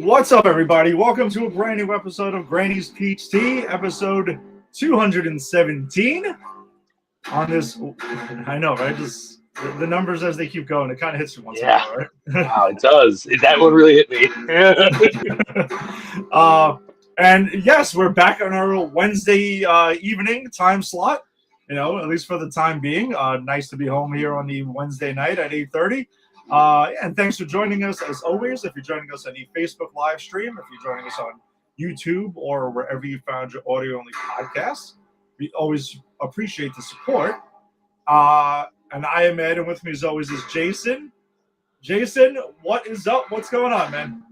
What's up, everybody? Welcome to a brand new episode of Granny's Peach Tea, episode 217. On this, I know, right? Just the numbers as they keep going, it kind of hits you once in a while, right? Wow, it does. That one really hit me. And yes, we're back on our Wednesday evening time slot. You know, at least for the time being. Nice to be home here on the Wednesday night at 8:30. And thanks for joining us as always. If you're joining us on the Facebook live stream, if you're joining us on YouTube or wherever you found your audio-only podcasts, we always appreciate the support. And I am Ed, and with me as always is Jason. Jason, what is up? What's going on, man?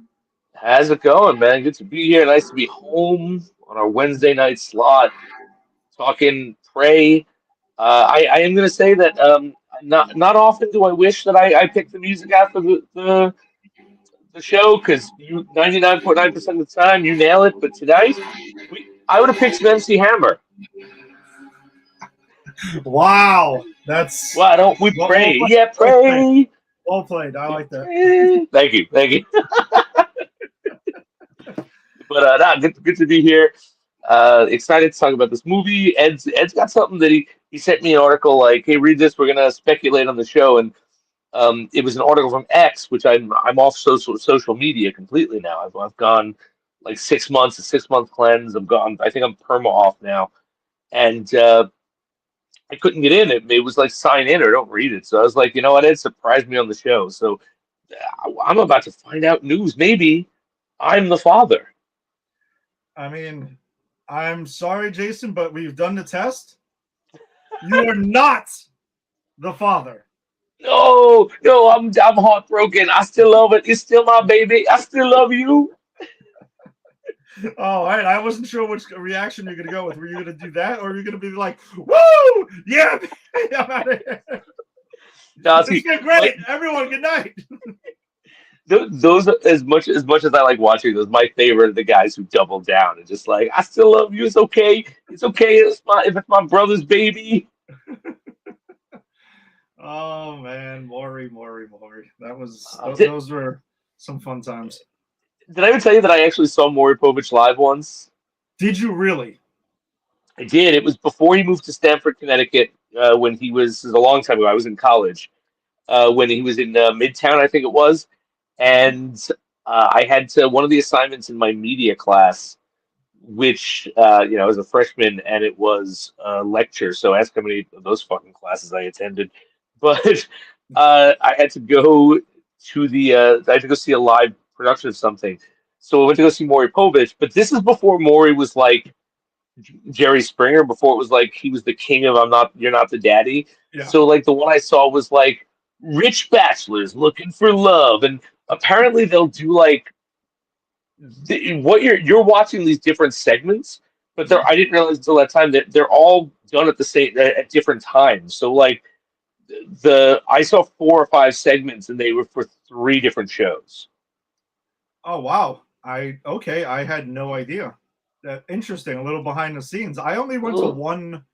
How's it going, man? Good to be here. Nice to be home on our Wednesday night slot, talking Prey. I am going to say that not often do I wish that I picked the music out for the show, because you 99.9% of the time you nail it. But tonight, I would have picked some MC Hammer. Wow, that's Why don't we pray? Yeah, pray. Well played. I like that. Thank you. But good to be here. Excited to talk about this movie. Ed's got something that he sent me an article like, hey, read this. We're gonna speculate on the show, and it was an article from X, which I'm off social media completely now. I've gone like 6 months, a 6 month cleanse. I think I'm perma off now, and I couldn't get in. It was like sign in or don't read it. So I was like, you know what? It surprised me on the show. So I'm about to find out news. Maybe I'm the father. I mean, I'm sorry, Jason, but we've done the test. You are not the father. No, I'm heartbroken. I still love it. It's still my baby. I still love you. Oh, all right. I wasn't sure which reaction you're going to go with. Were you going to do that, or are you going to be like, woo, yeah, I'm out of here. It's been great. Everyone, good night. Those as much as I like watching those, my favorite are the guys who double down and just like, I still love you. It's okay. It's okay. If it's my brother's baby. Oh man, Maury. That was those were some fun times. Did I ever tell you that I actually saw Maury Povich live once? Did you really? I did. It was before he moved to Stamford, Connecticut. When he was a long time ago. I was in college. When he was in Midtown, I think it was. And I had one of the assignments in my media class, which, I was a freshman, and it was a lecture. So ask how many of those fucking classes I attended. But I had to go I had to go see a live production of something. So I went to go see Maury Povich. But this is before Maury was like Jerry Springer, before it was like he was the king of you're not the daddy. Yeah. So like the one I saw was like rich bachelors looking for love, and apparently they'll do like what you're watching these different segments, but I didn't realize until that time that they're all done at different times. So like I saw 4 or 5 segments, and they were for 3 different shows. Oh wow! I had no idea. That interesting. A little behind the scenes. I only went to one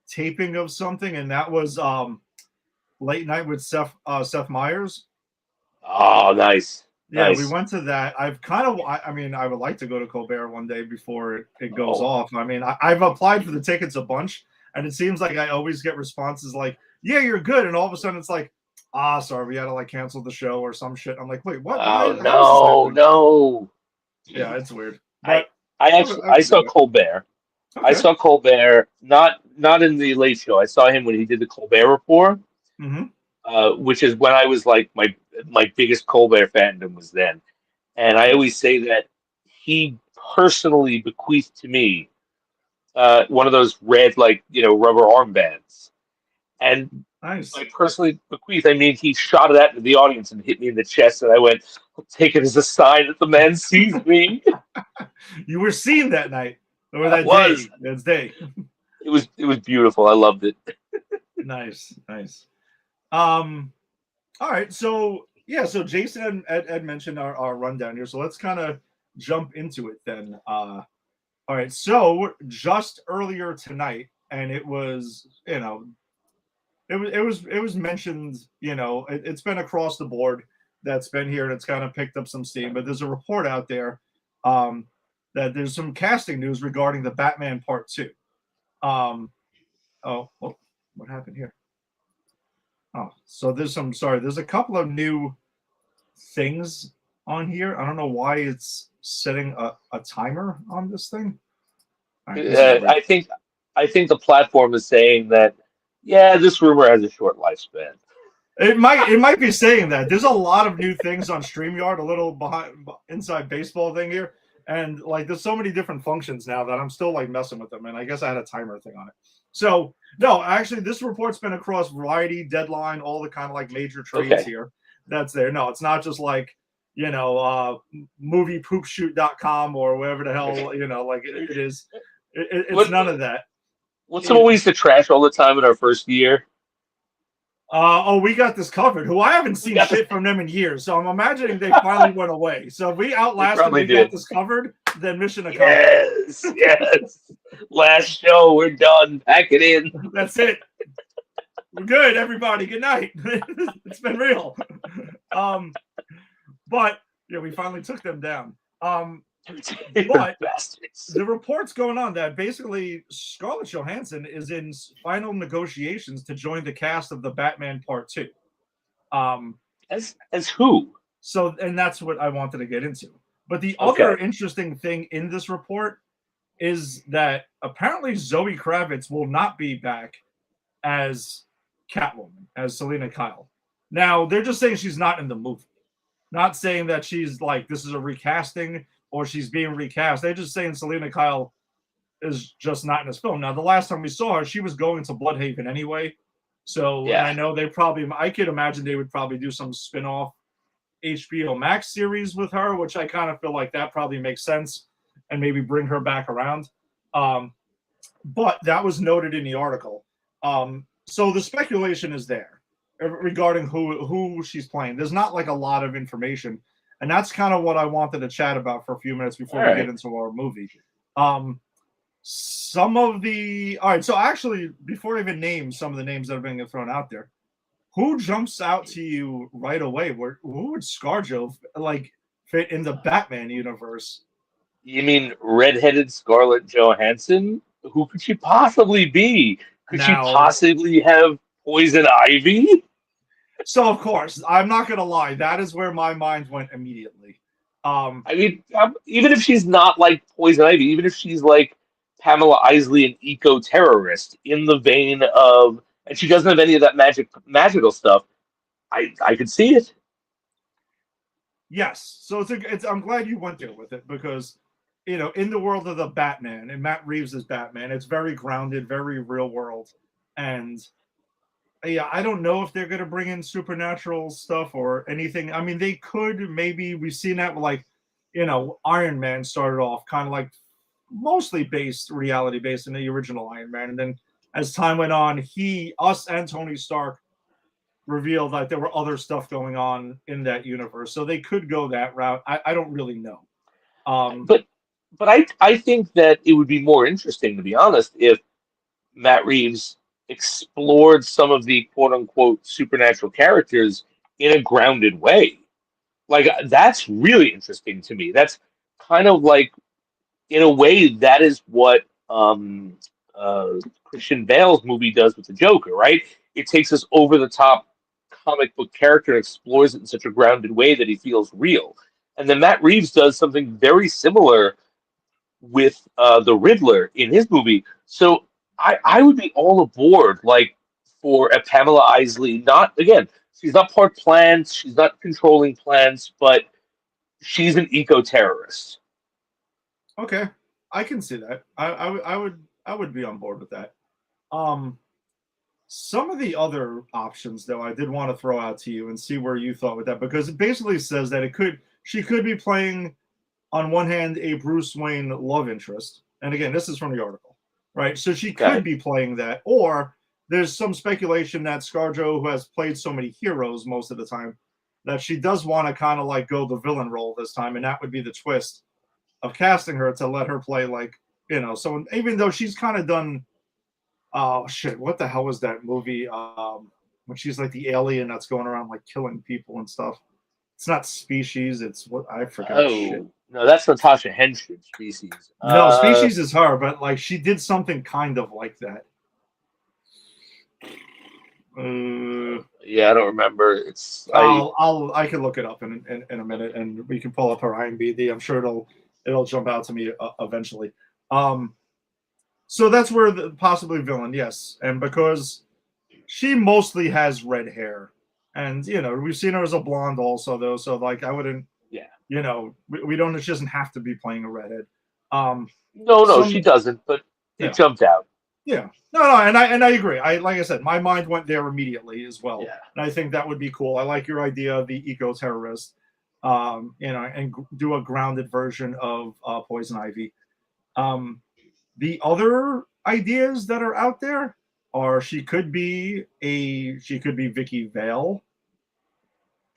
taping of something, and that was Late Night with Seth Meyers. Oh, nice. Yeah, nice. We went to that. I would like to go to Colbert one day before it goes off. I mean, I've applied for the tickets a bunch, and it seems like I always get responses like, yeah, you're good. And all of a sudden it's like, sorry, we had to like cancel the show or some shit. I'm like, wait, what? Oh, no. Yeah, it's weird. But I saw Colbert. Okay. I saw Colbert, not in the Late Show. I saw him when he did the Colbert Report, which is when I was like my biggest Colbert fandom was then. And I always say that he personally bequeathed to me one of those red rubber armbands. And nice. I personally bequeath, I mean, he shot it at the audience and hit me in the chest, and I went, I'll take it as a sign that the man sees me. You were seen that night. Or that day. It was beautiful. I loved it. Nice. All right, so Jason had mentioned our rundown here, so let's kind of jump into it then. All right, so just earlier tonight, and it was, it was mentioned, it's been across the board. that's been here and it's kind of picked up some steam. But there's a report out there that there's some casting news regarding the Batman Part 2. What happened here? Oh, so there's a couple of new things on here. I don't know why it's setting a timer on this thing. All right, this is weird. I think the platform is saying that, yeah, this rumor has a short lifespan. It might be saying that. There's a lot of new things on StreamYard, a little inside baseball thing here. And like there's so many different functions now that I'm still like messing with them. And I guess I had a timer thing on it. So no, actually this report's been across Variety, Deadline, all the kind of like major trades here. That's there. No, it's not just like, moviepoopshoot.com or whatever the hell, like it is. It's none of that. What's the one we used to trash all the time in our first year? We got this covered. Who I haven't seen shit from them in years, so I'm imagining they finally went away. So if we outlasted, we got this covered, then mission accomplished. Yes. Last show, we're done. Pack it in. That's it. We're good, everybody. Good night. It's been real. But yeah, we finally took them down. But the report's going on that basically Scarlett Johansson is in final negotiations to join the cast of the Batman Part 2. As who? So, and that's what I wanted to get into. But the other interesting thing in this report is that apparently Zoe Kravitz will not be back as Catwoman, as Selena Kyle. Now, they're just saying she's not in the movie. Not saying that she's like, this is a recasting or she's being recast. They're just saying Selena Kyle is just not in this film. Now, the last time we saw her, she was going to Bloodhaven anyway. So I know I could imagine they would probably do some spin-off HBO Max series with her, which I kind of feel like that probably makes sense and maybe bring her back around. But that was noted in the article. So the speculation is there regarding who she's playing. There's not like a lot of information. And that's kind of what I wanted to chat about for a few minutes before we get into our movie. So actually, before I even name some of the names that are being thrown out there, who jumps out to you right away? Who would ScarJo like fit in the Batman universe? You mean redheaded Scarlett Johansson? Who could she possibly be? Could she possibly have Poison Ivy? So, of course, I'm not going to lie. That is where my mind went immediately. I mean, even if she's not like Poison Ivy, even if she's like Pamela Isley, an eco-terrorist in the vein of, and she doesn't have any of that magical stuff, I could see it. Yes. So I'm glad you went there with it because, in the world of the Batman and Matt Reeves' Batman, it's very grounded, very real world. And yeah, I don't know if they're going to bring in supernatural stuff or anything. I mean, they could. Maybe we've seen that like, Iron Man started off kind of like mostly reality based in the original Iron Man. And then as time went on, us and Tony Stark revealed that there were other stuff going on in that universe. So they could go that route. I don't really know. But I think that it would be more interesting, to be honest, if Matt Reeves explored some of the quote unquote supernatural characters in a grounded way. Like that's really interesting to me. That's kind of like, in a way, that is what Christian Bale's movie does with the Joker, right? It takes us over the top comic book character and explores it in such a grounded way that he feels real. And then Matt Reeves does something very similar with the Riddler in his movie. So I would be all aboard, like, for a Pamela Isley. She's not part plants, she's not controlling plants, but she's an eco-terrorist. Okay, I can see that. I would be on board with that. Some of the other options, though, I did want to throw out to you and see where you thought with that, because it basically says that she could be playing, on one hand, a Bruce Wayne love interest, and again, this is from the article. Right, so she could be playing that, or there's some speculation that ScarJo, who has played so many heroes most of the time, that she does want to kind of like go the villain role this time, and that would be the twist of casting her to let her play like, so even though she's kind of done, what the hell was that movie when she's like the alien that's going around like killing people and stuff? It's not Species. It's what I forgot. Shit. Oh no, that's Natasha Henstridge. Species. No, Species is her, but like she did something kind of like that. Yeah, I don't remember. I can look it up in a minute, and we can pull up her IMDb. I'm sure it'll jump out to me eventually. So that's where possibly villain, yes, and because she mostly has red hair, and we've seen her as a blonde also though. So like I wouldn't, yeah. We don't. She doesn't have to be playing a redhead. No, she doesn't. But it jumped out. Yeah. No, and I agree. Like I said, my mind went there immediately as well. Yeah. And I think that would be cool. I like your idea of the eco-terrorist, and do a grounded version of Poison Ivy. The other ideas that are out there are she could be Vicky Vale.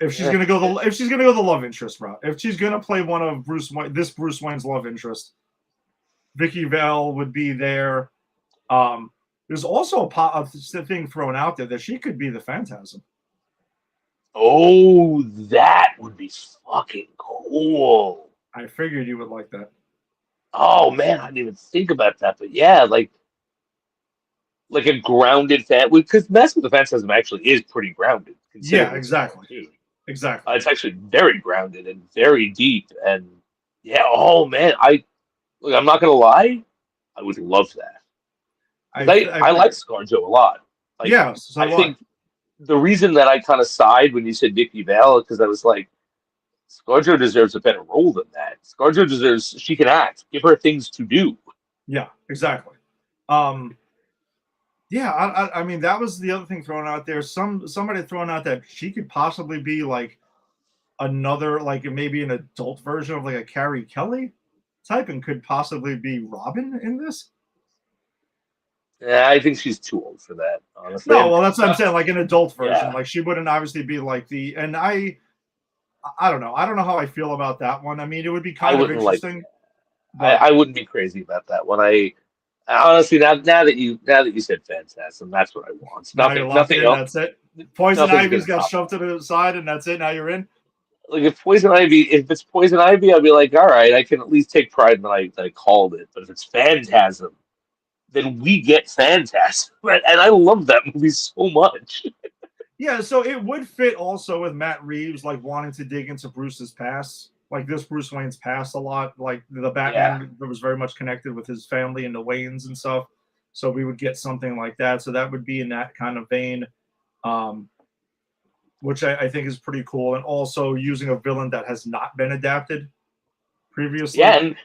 If she's gonna go the love interest route, if she's gonna play one of Bruce Wayne's love interest, Vicky Vale would be there. There's also a thing thrown out there that she could be the Phantasm. Oh, that would be fucking cool. I figured you would like that. Oh man, I didn't even think about that. But yeah, like a grounded fan, because Mess with the Phantasm actually is pretty grounded. Yeah, exactly. Exactly. It's actually very grounded and very deep, and yeah. Oh man, I'm not gonna lie, I would love that. I like ScarJo a lot. Yeah, so I think the reason that I kind of sighed when you said Vicky Vale is because I was like, ScarJo deserves a better role than that. ScarJo deserves, she can act. Give her things to do. Yeah, exactly. Yeah, I mean that was the other thing thrown out there. Somebody thrown out that she could possibly be like another, like maybe an adult version of like a Carrie Kelly type, and could possibly be Robin in this. Yeah, I think she's too old for that, honestly. No, well, that's what I'm saying. Like an adult version, like she wouldn't obviously be like the. And I don't know. I don't know how I feel about that one. I mean, it would be kind of interesting. I wouldn't be crazy about that one. I honestly, now that you said Phantasm, that's what I want. Nothing else. That's it. Poison Ivy's got shoved to the side, and that's it. Now you're in. Like if it's Poison Ivy, I'll be like, all right, I can at least take pride in that I called it. But if it's Phantasm, then we get Phantasm, and I love that movie so much. Yeah, so it would fit also with Matt Reeves, like wanting to dig into Bruce's past, like this Bruce Wayne's past a lot. Like the Batman was very much connected with his family and the Waynes and stuff. So we would get something like that. So that would be in that kind of vein, which I think is pretty cool. And also using a villain that has not been adapted previously. Yeah, and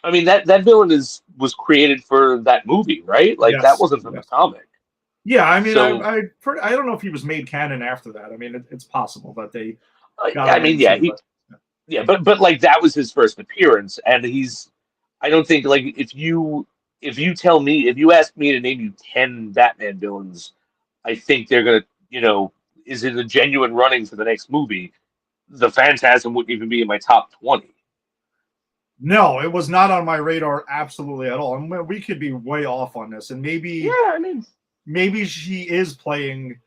I mean that villain was created for that movie, right? Like that wasn't from the comic. Yeah, I mean, I don't know if he was made canon after that. I mean, it's possible that they. But like that was his first appearance, and I don't think like if you ask me to name you 10 Batman villains, I think they're gonna is in the genuine running for the next movie. The Phantasm wouldn't even be in my top 20. No, it was not on my radar absolutely at all. And we could be way off on this, and maybe maybe she is playing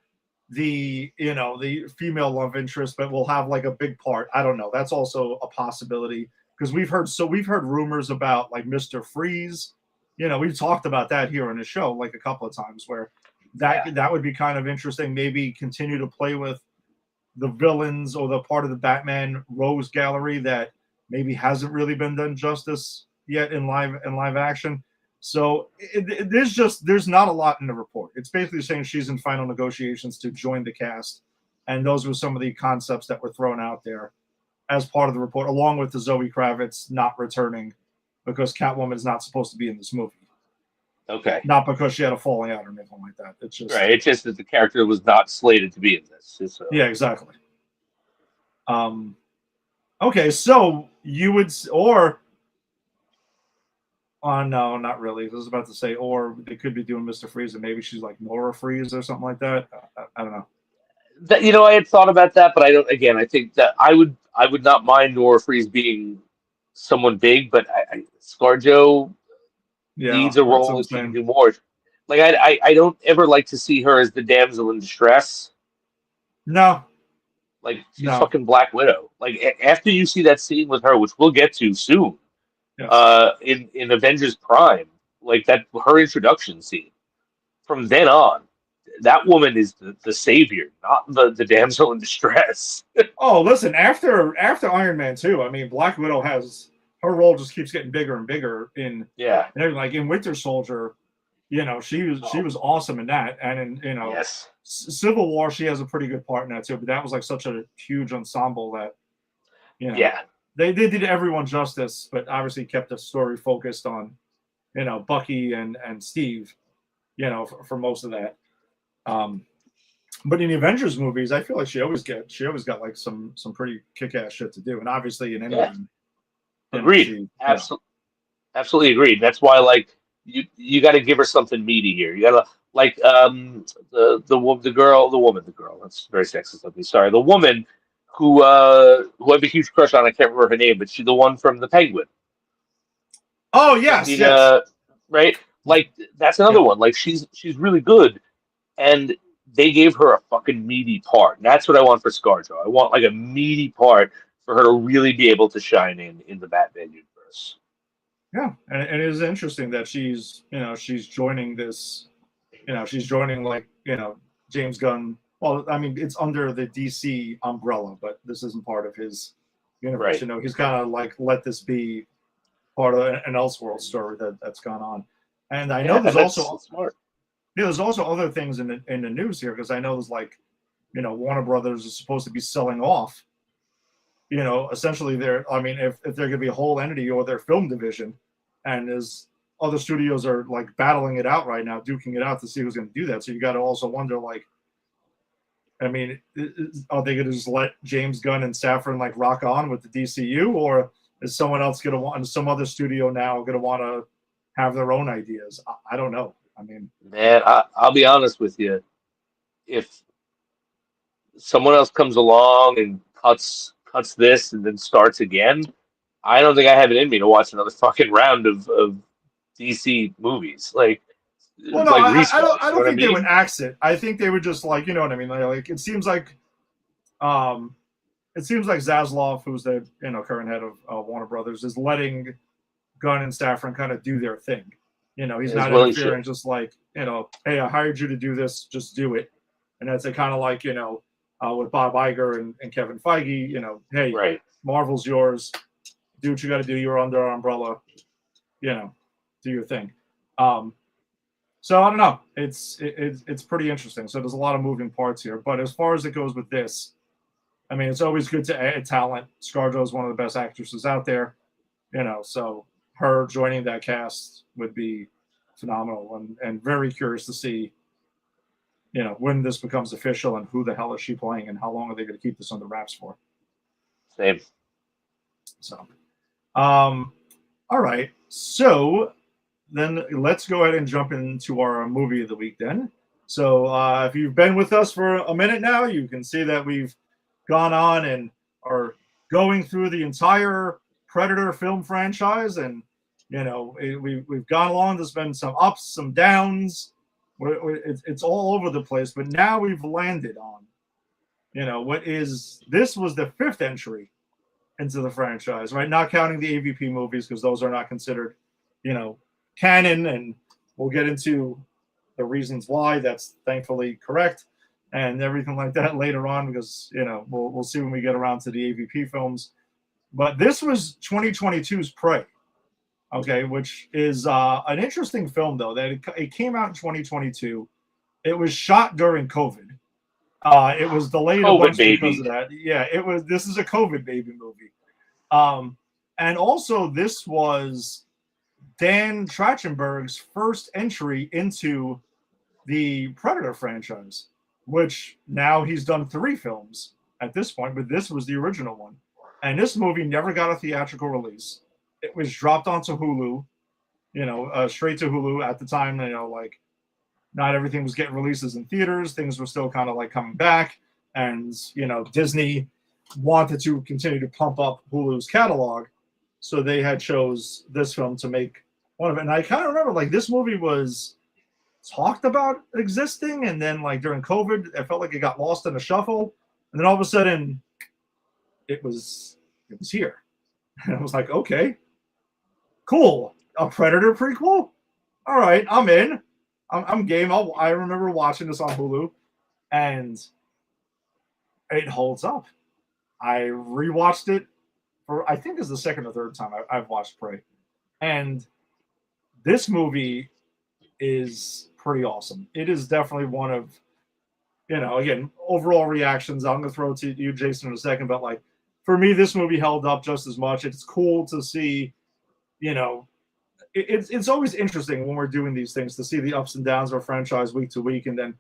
the female love interest, but will have like a big part. I don't know. That's also a possibility because we've heard rumors about like Mr. Freeze. We've talked about that here on the show like a couple of times where that would be kind of interesting. Maybe continue to play with the villains or the part of the Batman Rose Gallery that maybe hasn't really been done justice yet in live action. So there's not a lot in the report. It's basically saying she's in final negotiations to join the cast, and those were some of the concepts that were thrown out there as part of the report, along with the Zoe Kravitz not returning because Catwoman is not supposed to be in this movie. Okay. Not because she had a falling out or anything like that. It's just right. It's just that the character was not slated to be in this. Yeah, exactly. Okay, so you would no, not really. I was about to say, or they could be doing Mr. Freeze, and maybe she's like Nora Freeze or something like that. I don't know. I had thought about that, but I don't. Again, I think that I would not mind Nora Freeze being someone big, but ScarJo needs a role if she can do more. Like I don't ever like to see her as the damsel in distress. No. Like she's No. fucking Black Widow. Like after you see that scene with her, which we'll get to soon, Yes. in Avengers Prime, like that her introduction scene. From then on, that woman is the savior, not the damsel in distress. Oh, listen. After Iron Man 2, I mean, Black Widow has her role just keeps getting bigger and bigger Yeah. like in Winter Soldier. She was awesome in that, and in Yes. Civil War, she has a pretty good part in that too. But that was like such a huge ensemble that Yeah. they did everyone justice, but obviously kept the story focused on Bucky and Steve, for most of that. But in the Avengers movies, I feel like she always got like some pretty kick ass shit to do, and obviously in Yeah. Endgame, Agreed. Absolutely agreed. That's why like you got to give her something meaty here. You got to like the girl. That's very sexist of me. Sorry, the woman who I have a huge crush on. I can't remember her name, but she's the one from the Penguin. Oh yes, yes. Right? Like that's another one. Like she's really good, and they gave her a fucking meaty part. And that's what I want for ScarJo. I want like a meaty part for her to really be able to shine in the Batman universe. Yeah, and it is interesting that she's joining this, she's joining like James Gunn. Well, I mean, it's under the DC umbrella, but this isn't part of his universe. Right. He's kind of like let this be part of an Elseworld story that's gone on. And I know there's also smart. Yeah, there's also other things in the news here because I know there's like, Warner Brothers is supposed to be selling off. Essentially, I mean, if they're going to be a whole entity or their film division, and as other studios are like battling it out right now, duking it out to see who's going to do that. So you got to also wonder, like, I mean, are they going to just let James Gunn and Safran like rock on with the DCU, or is someone else going to want, some other studio now going to want to have their own ideas? I don't know. I mean, Man, I'll be honest with you. If someone else comes along and cuts this and then starts again, I don't think I have it in me to watch another fucking round of DC movies. Like, well, no, like I don't think they would axe it. I think they would just like, you know what I mean? Like it seems like Zaslav, who's the current head of Warner Brothers, is letting Gunn and Safran kind of do their thing. He's not interfering. Just like hey, I hired you to do this, just do it. And that's kind of like with Bob Iger and Kevin Feige. Hey, right. Marvel's yours. Do what you got to do. You're under our umbrella. Do your thing. So I don't know. It's pretty interesting. So there's a lot of moving parts here. But as far as it goes with this, I mean, it's always good to add talent. ScarJo is one of the best actresses out there. So her joining that cast would be phenomenal, and very curious to see, when this becomes official and who the hell is she playing and how long are they going to keep this under wraps for. Same. So, all right. So then let's go ahead and jump into our movie of the week then. So if you've been with us for a minute now, you can see that we've gone on and are going through the entire Predator film franchise, and we've gone along. There's been some ups, some downs. It's all over the place, but now we've landed on this was the fifth entry into the franchise, right? Not counting the AVP movies because those are not considered canon, and we'll get into the reasons why that's thankfully correct and everything like that later on, because we'll see when we get around to the AVP films. But this was 2022's Prey, okay, which is an interesting film, though, that it came out in 2022. It was shot during COVID. It was delayed a bunch because of that. Yeah, this is a COVID baby movie. And also, this was Dan Trachtenberg's first entry into the Predator franchise, which now he's done 3 films at this point, but this was the original one. And this movie never got a theatrical release. It was dropped onto Hulu, straight to Hulu at the time. Like not everything was getting releases in theaters. Things were still kind of like coming back. And, Disney wanted to continue to pump up Hulu's catalog. So they had chose this film to make one of it. And I kind of remember like this movie was talked about existing. And then like during COVID, I felt like it got lost in the shuffle. And then all of a sudden, it was here, and I was like, okay, cool, a Predator prequel. All right, I'm in. I'm game. I remember watching this on Hulu, and it holds up. I rewatched it for I think this is the second or third time I've watched Prey, and this movie is pretty awesome. It is definitely one of, again, overall reactions. I'm gonna throw it to you, Jason, in a second, but like for me, this movie held up just as much. It's cool to see, it's always interesting when we're doing these things to see the ups and downs of a franchise week to week, and then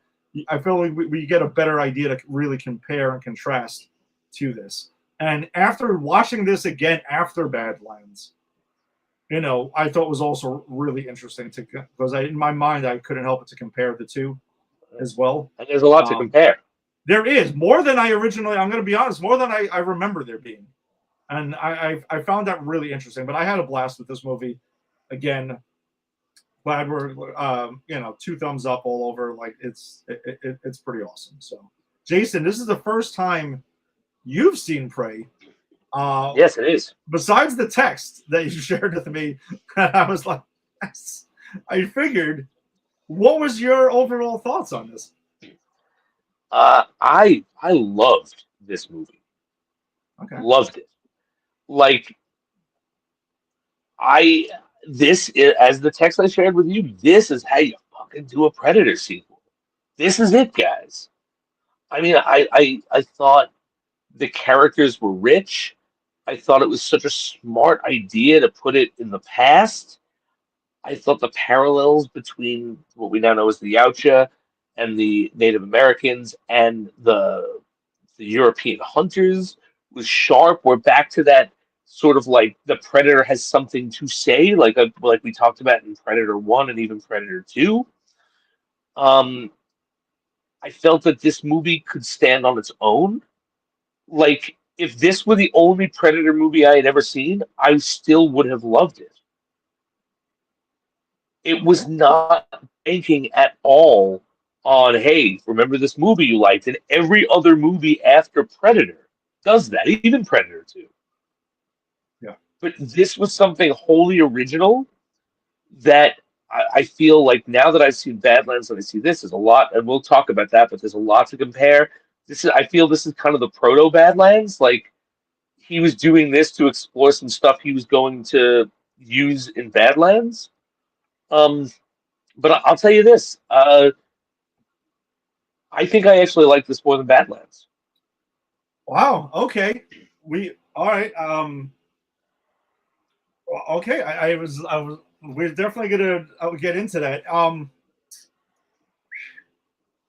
I feel like we get a better idea to really compare and contrast to this. And after watching this again after Badlands, I thought was also really interesting because in my mind I couldn't help but to compare the two as well. And there's a lot to compare. There is more than I originally. I'm going to be honest, more than I remember there being, and I found that really interesting. But I had a blast with this movie. Again, glad we're two thumbs up all over. Like it's pretty awesome. So, Jason, this is the first time you've seen Prey. Yes, it is. Besides the text that you shared with me, I was like, I figured. What was your overall thoughts on this? I loved this movie. Okay. Loved it. Like this is, as the text I shared with you, this is how you fucking do a Predator sequel. This is it, guys. I mean, I thought the characters were rich. I thought it was such a smart idea to put it in the past. I thought the parallels between what we now know as the Yautja and the Native Americans and the European hunters was sharp. We're back to that sort of like the Predator has something to say, like we talked about in Predator 1 and even Predator 2. I felt that this movie could stand on its own. Like, if this were the only Predator movie I had ever seen, I still would have loved it. It was not banking at all on, hey, remember this movie you liked? And every other movie after Predator does that, even Predator 2. Yeah. But this was something wholly original that I feel like now that I've seen Badlands and I see this, there's a lot, and we'll talk about that, but there's a lot to compare. I feel this is kind of the proto Badlands. Like, he was doing this to explore some stuff he was going to use in Badlands. But I'll tell you this. I think I actually like this more than Badlands. Wow. Okay. All right. Okay. We're definitely gonna get into that.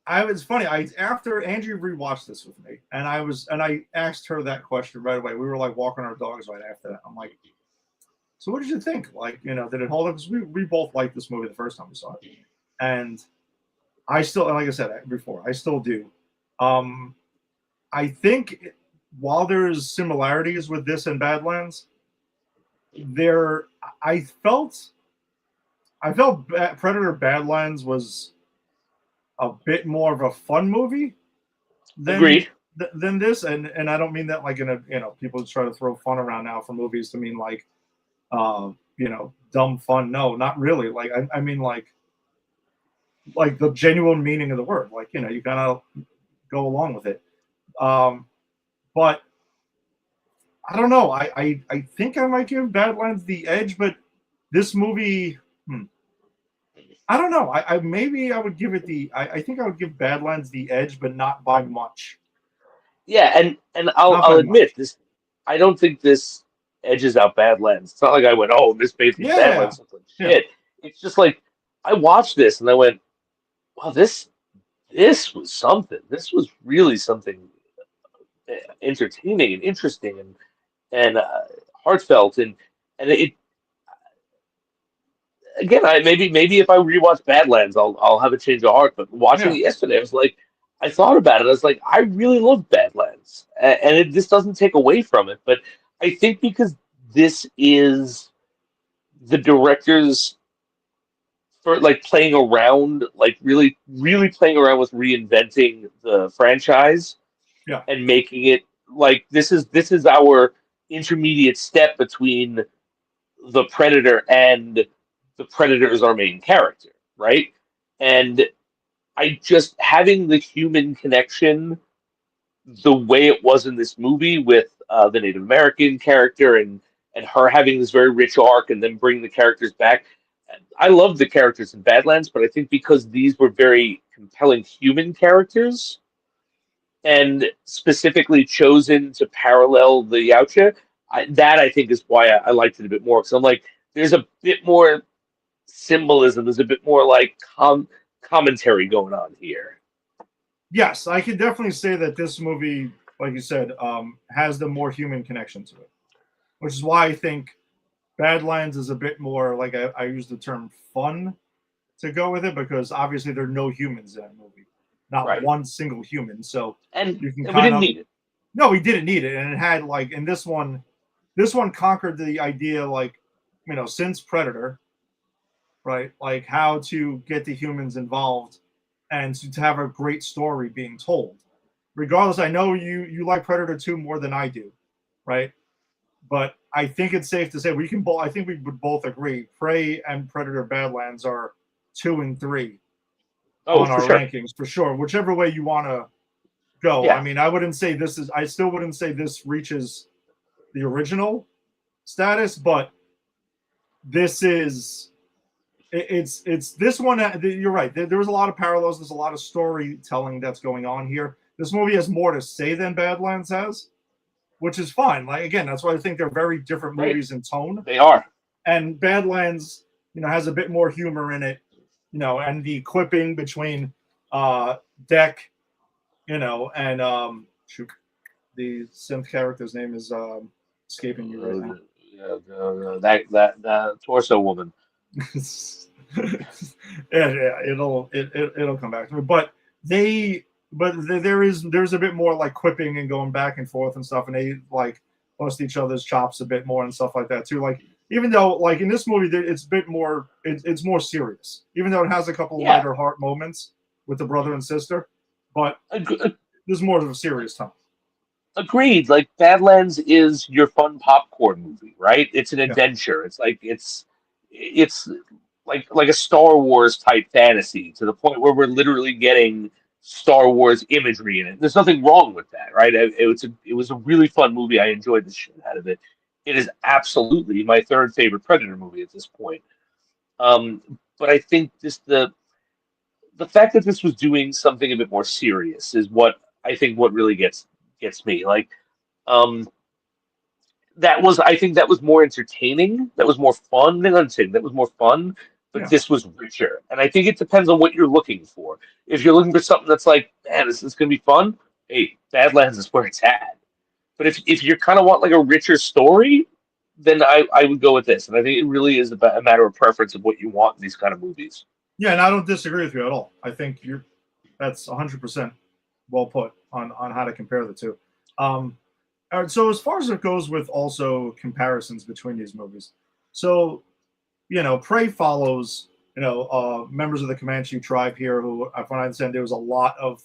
It's funny. After Angie rewatched this with me, and I asked her that question right away. We were like walking our dogs right after that. I'm like, so what did you think? Like, did it hold up? Because we both liked this movie the first time we saw it, and I still, like I said before, I still do. I think while there's similarities with this and Badlands, I felt Predator Badlands was a bit more of a fun movie than this, and I don't mean that like in a people just try to throw fun around now for movies to mean like dumb fun. No, not really. Like I mean like the genuine meaning of the word. Like you kind of go along with it. But I don't know. I think I might give Badlands the edge, but this movie. I don't know. Maybe I would give it I think I would give Badlands the edge, but not by much. Yeah, and I'll admit this. I don't think this edges out Badlands. It's not like I went, oh, this made Badlands look like shit. Yeah. It's just like I watched this and I went, wow, this was something. This was really something entertaining and interesting and heartfelt and it. Again, maybe if I rewatch Badlands, I'll have a change of heart. But watching it yesterday, I was like, I thought about it. I was like, I really love Badlands, and this doesn't take away from it. But I think because this is the director's for like playing around, like really playing around with reinventing the franchise. Yeah. and making it like this is our intermediate step between the Predator and the Predator is our main character, right? And I just having the human connection the way it was in this movie with the Native American character and her having this very rich arc and then bring the characters back. I love the characters in Badlands, but I think because these were very compelling human characters and specifically chosen to parallel the Yautja, that I think is why I liked it a bit more. Because I'm like, there's a bit more symbolism, there's a bit more like commentary going on here. Yes, I can definitely say that this movie, like you said, has the more human connection to it, which is why I think Badlands is a bit more like I use the term fun to go with it because obviously there are no humans in that movie, not Right. one single human. So And you can we kind didn't of need it. no, we didn't need it, and it had like in this one conquered the idea like since Predator, right? Like how to get the humans involved and to have a great story being told. Regardless, I know you like Predator 2 more than I do, right? But I think it's safe to say we can both. I think we would both agree. Prey and Predator Badlands are 2 and 3 Oh, on for our sure. rankings for sure. Whichever way you want to go. I Yeah. mean, I wouldn't say this is. I still wouldn't say this reaches the original status, but this is. It's this one. You're right. There was a lot of parallels. There's a lot of storytelling that's going on here. This movie has more to say than Badlands has, which is fine. Like again, that's why I think they're very different Right. movies in tone. They are. And Badlands, has a bit more humor in it, and the quipping between Deck, and shoot, the synth character's name is escaping me right now. That torso woman. Yeah, it'll come back to me. But there's a bit more like quipping and going back and forth and stuff, and they like bust each other's chops a bit more and stuff like that too. Like even though like in this movie it's a bit more it's more serious, even though it has a couple Yeah. lighter heart moments with the brother and sister, but Ag- there's more of a serious tone. Agreed. Like Badlands is your fun popcorn movie, right? It's an Yeah, adventure. It's like a Star Wars type fantasy to the point where we're literally getting Star Wars imagery in it. There's nothing wrong with that, right? It was a really fun movie. I enjoyed the shit out of it. It is absolutely my third favorite Predator movie at this point. But I think the fact that this was doing something a bit more serious is what I think what really gets me. Like um, I think that was more entertaining. That was more fun than entertaining. That was more fun, but yeah, this was richer. And I think it depends on what you're looking for. If you're looking for something that's like, man, this is gonna be fun, hey, Badlands is where it's at. But if you kind of want like a richer story, then I would go with this. And I think it really is a matter of preference of what you want in these kind of movies. yeah. And I don't disagree with you at all. I think that's 100% well put on how to compare the two. Um, All right, so as far as it goes with also comparisons between these movies, so Prey follows members of the Comanche tribe here who, if I understand, there was a lot of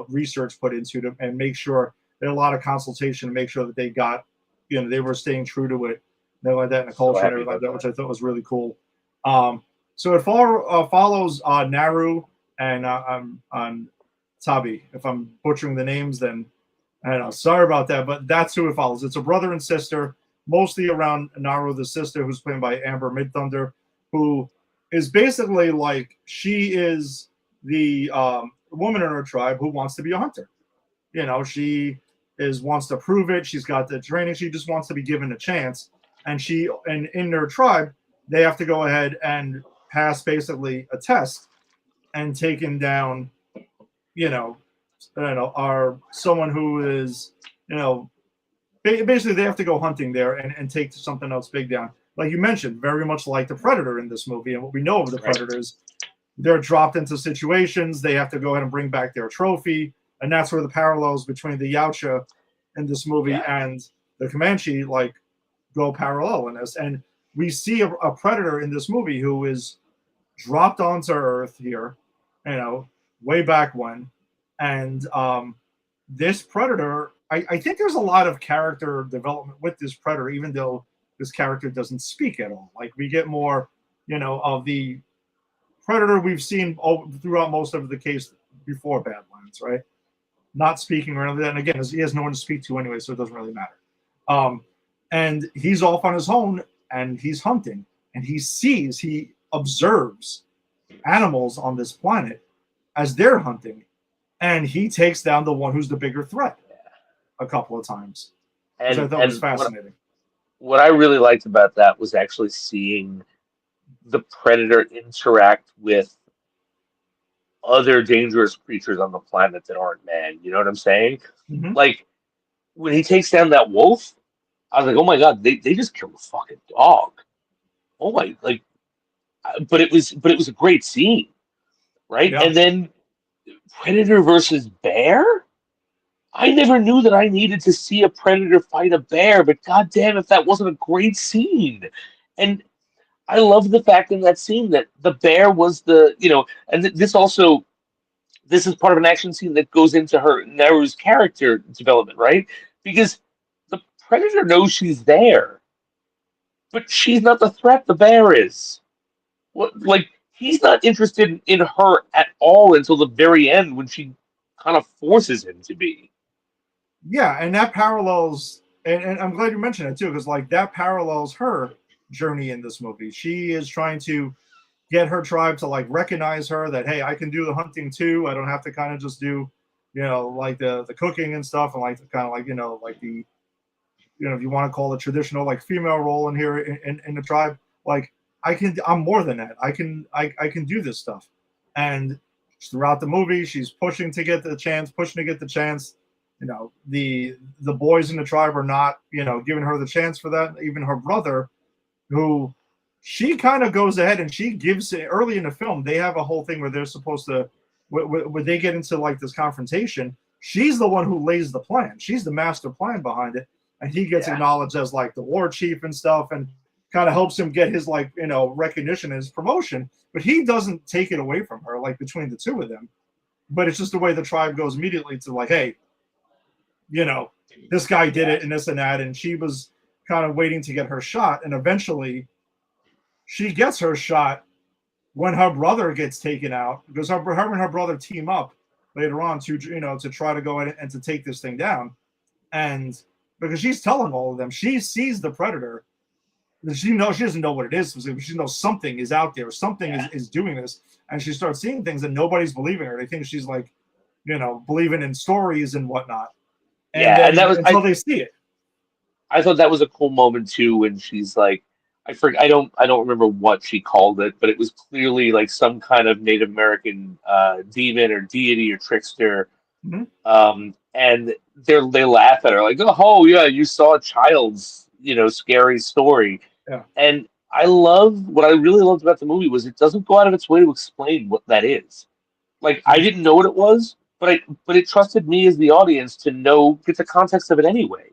research put into them and make sure there a lot of consultation to make sure that they got they were staying true to it, and like that in the So culture and happy everything like about that, that. which I thought was really cool. So it follows Naru and on Tabi. If I'm butchering the names, then I don't know. Sorry about that, but that's who it follows. It's a brother and sister, mostly around Naru, the sister, who's played by Amber Midthunder, who is basically like she is the woman in her tribe who wants to be a hunter. She wants to prove it. She's got the training. She just wants to be given a chance. And in their tribe, they have to go ahead and pass basically a test and taken down, are someone who is, basically they have to go hunting there and take something else big down. Like you mentioned, very much like the Predator in this movie. And what we know of the Right. Predators, they're dropped into situations. They have to go ahead and bring back their trophy. And that's where the parallels between the Yautja in this movie Yeah. and the Comanche go parallel in this. And we see a Predator in this movie who is dropped onto Earth here, way back when, and this predator, I think there's a lot of character development with this predator, even though this character doesn't speak at all. Like we get more, of the predator we've seen throughout most of the case before Badlands, right? Not speaking or anything. And again, he has no one to speak to anyway, so it doesn't really matter. And he's off on his own and he's hunting and he observes animals on this planet as they're hunting, and he takes down the one who's the bigger threat a couple of times, which I thought was fascinating. What I really liked about that was actually seeing the predator interact with other dangerous creatures on the planet that aren't man. You know what I'm saying? Mm-hmm. Like when he takes down that wolf, I was like, oh my god, they just killed a fucking dog. Oh my, like, but it was a great scene, right? Yeah. And then predator versus bear. I never knew that I needed to see a predator fight a bear, but goddamn, if that wasn't a great scene. And I love the fact in that scene that the bear was and this is part of an action scene that goes into Naru's character development, right? Because the predator knows she's there, but she's not the threat. The bear is. He's not interested in her at all until the very end when she kind of forces him to be. Yeah, and that parallels, and I'm glad you mentioned it too, because that parallels her journey in this movie. She is trying to get her tribe to recognize her that, hey, I can do the hunting too. I don't have to kind of just do, the cooking and stuff, and the if you want to call it traditional female role in here in the tribe, I'm more than that. I can do this stuff. And throughout the movie, she's pushing to get the chance. The boys in the tribe are not, giving her the chance for that. Even her brother, who she kind of goes ahead and she gives it early in the film. They have a whole thing where they're supposed to, where they get into this confrontation. She's the one who lays the plan. She's the master plan behind it. And he gets acknowledged as the war chief and stuff, and kind of helps him get his recognition and his promotion. But he doesn't take it away from her, between the two of them. But it's just the way the tribe goes immediately to hey, this guy did it and this and that. And she was kind of waiting to get her shot. And eventually she gets her shot when her brother gets taken out, because her and her brother team up later on to, to try to go in and to take this thing down. And because she's telling all of them, she sees the predator. She doesn't know what it is. She knows something is out there. Something is doing this. And she starts seeing things and nobody's believing her. They think she's believing in stories and whatnot. And that was until they see it. I thought that was a cool moment too, when she's I don't remember what she called it, but it was clearly some kind of Native American demon or deity or trickster. Mm-hmm. And they laugh at her oh yeah, you saw a child's scary story. Yeah. And what I really loved about the movie was it doesn't go out of its way to explain what that is. I didn't know what it was, but it trusted me as the audience to get the context of it anyway.